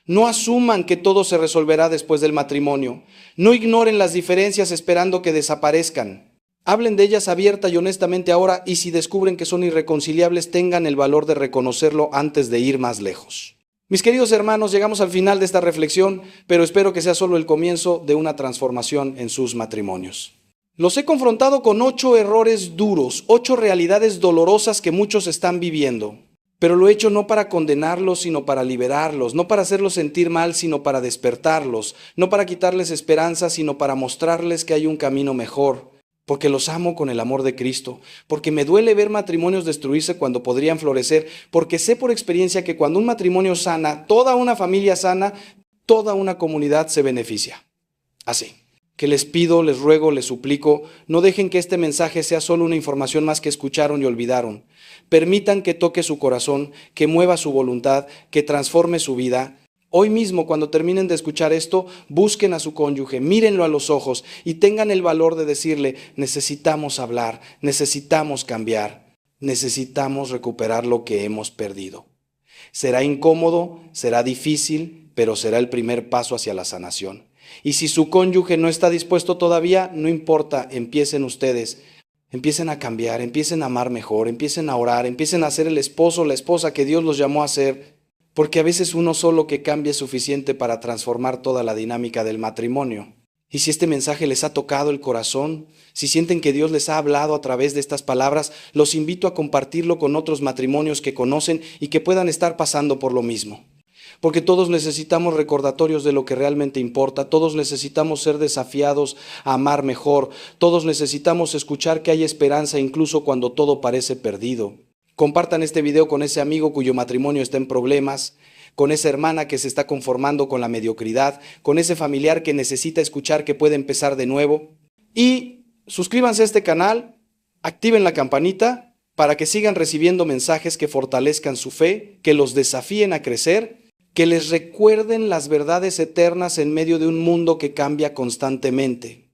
no asuman que todo se resolverá después del matrimonio. No ignoren las diferencias esperando que desaparezcan. Hablen de ellas abierta y honestamente ahora y si descubren que son irreconciliables, tengan el valor de reconocerlo antes de ir más lejos. Mis queridos hermanos, llegamos al final de esta reflexión, pero espero que sea solo el comienzo de una transformación en sus matrimonios. Los he confrontado con 8 errores duros, 8 realidades dolorosas que muchos están viviendo. Pero lo he hecho no para condenarlos, sino para liberarlos, no para hacerlos sentir mal, sino para despertarlos, no para quitarles esperanza, sino para mostrarles que hay un camino mejor. Porque los amo con el amor de Cristo, porque me duele ver matrimonios destruirse cuando podrían florecer, porque sé por experiencia que cuando un matrimonio sana, toda una familia sana, toda una comunidad se beneficia. Así que les pido, les ruego, les suplico, no dejen que este mensaje sea solo una información más que escucharon y olvidaron. Permitan que toque su corazón, que mueva su voluntad, que transforme su vida. Hoy mismo, cuando terminen de escuchar esto, busquen a su cónyuge, mírenlo a los ojos y tengan el valor de decirle, necesitamos hablar, necesitamos cambiar, necesitamos recuperar lo que hemos perdido. Será incómodo, será difícil, pero será el primer paso hacia la sanación. Y si su cónyuge no está dispuesto todavía, no importa, empiecen ustedes. Empiecen a cambiar, empiecen a amar mejor, empiecen a orar, empiecen a ser el esposo o la esposa que Dios los llamó a ser. Porque a veces uno solo que cambie es suficiente para transformar toda la dinámica del matrimonio. Y si este mensaje les ha tocado el corazón, si sienten que Dios les ha hablado a través de estas palabras, los invito a compartirlo con otros matrimonios que conocen y que puedan estar pasando por lo mismo. Porque todos necesitamos recordatorios de lo que realmente importa, todos necesitamos ser desafiados a amar mejor, todos necesitamos escuchar que hay esperanza incluso cuando todo parece perdido. Compartan este video con ese amigo cuyo matrimonio está en problemas, con esa hermana que se está conformando con la mediocridad, con ese familiar que necesita escuchar que puede empezar de nuevo. Y suscríbanse a este canal, activen la campanita para que sigan recibiendo mensajes que fortalezcan su fe, que los desafíen a crecer, que les recuerden las verdades eternas en medio de un mundo que cambia constantemente.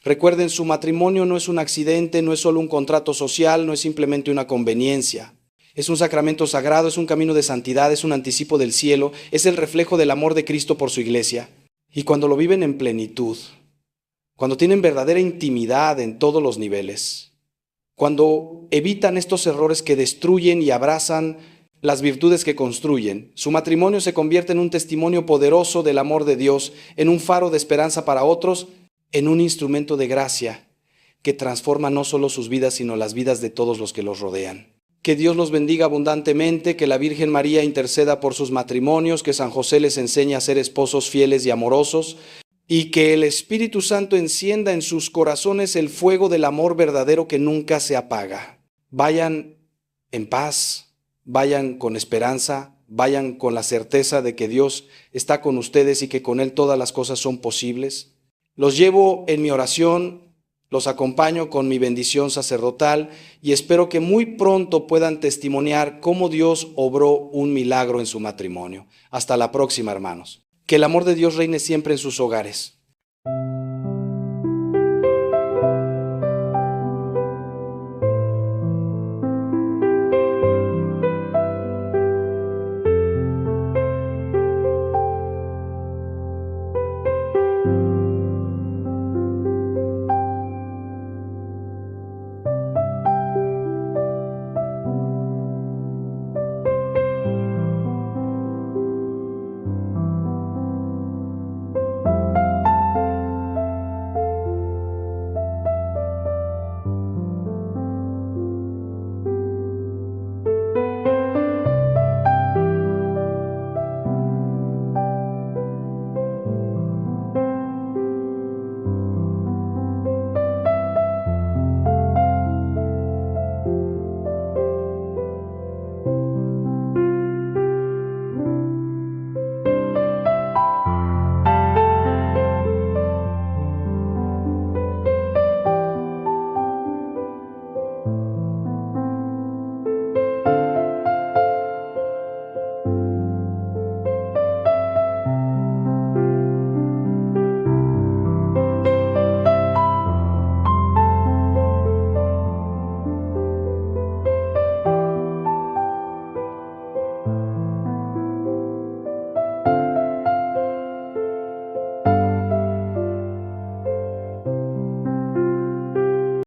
Recuerden, su matrimonio no es un accidente, no es solo un contrato social, no es simplemente una conveniencia. Es un sacramento sagrado, es un camino de santidad, es un anticipo del cielo, es el reflejo del amor de Cristo por su iglesia. Y cuando lo viven en plenitud, cuando tienen verdadera intimidad en todos los niveles, cuando evitan estos errores que destruyen y abrazan las virtudes que construyen, su matrimonio se convierte en un testimonio poderoso del amor de Dios, en un faro de esperanza para otros, en un instrumento de gracia que transforma no solo sus vidas, sino las vidas de todos los que los rodean. Que Dios los bendiga abundantemente, que la Virgen María interceda por sus matrimonios, que San José les enseñe a ser esposos fieles y amorosos, y que el Espíritu Santo encienda en sus corazones el fuego del amor verdadero que nunca se apaga. Vayan en paz, vayan con esperanza, vayan con la certeza de que Dios está con ustedes y que con Él todas las cosas son posibles. Los llevo en mi oración, los acompaño con mi bendición sacerdotal y espero que muy pronto puedan testimoniar cómo Dios obró un milagro en su matrimonio. Hasta la próxima, hermanos. Que el amor de Dios reine siempre en sus hogares.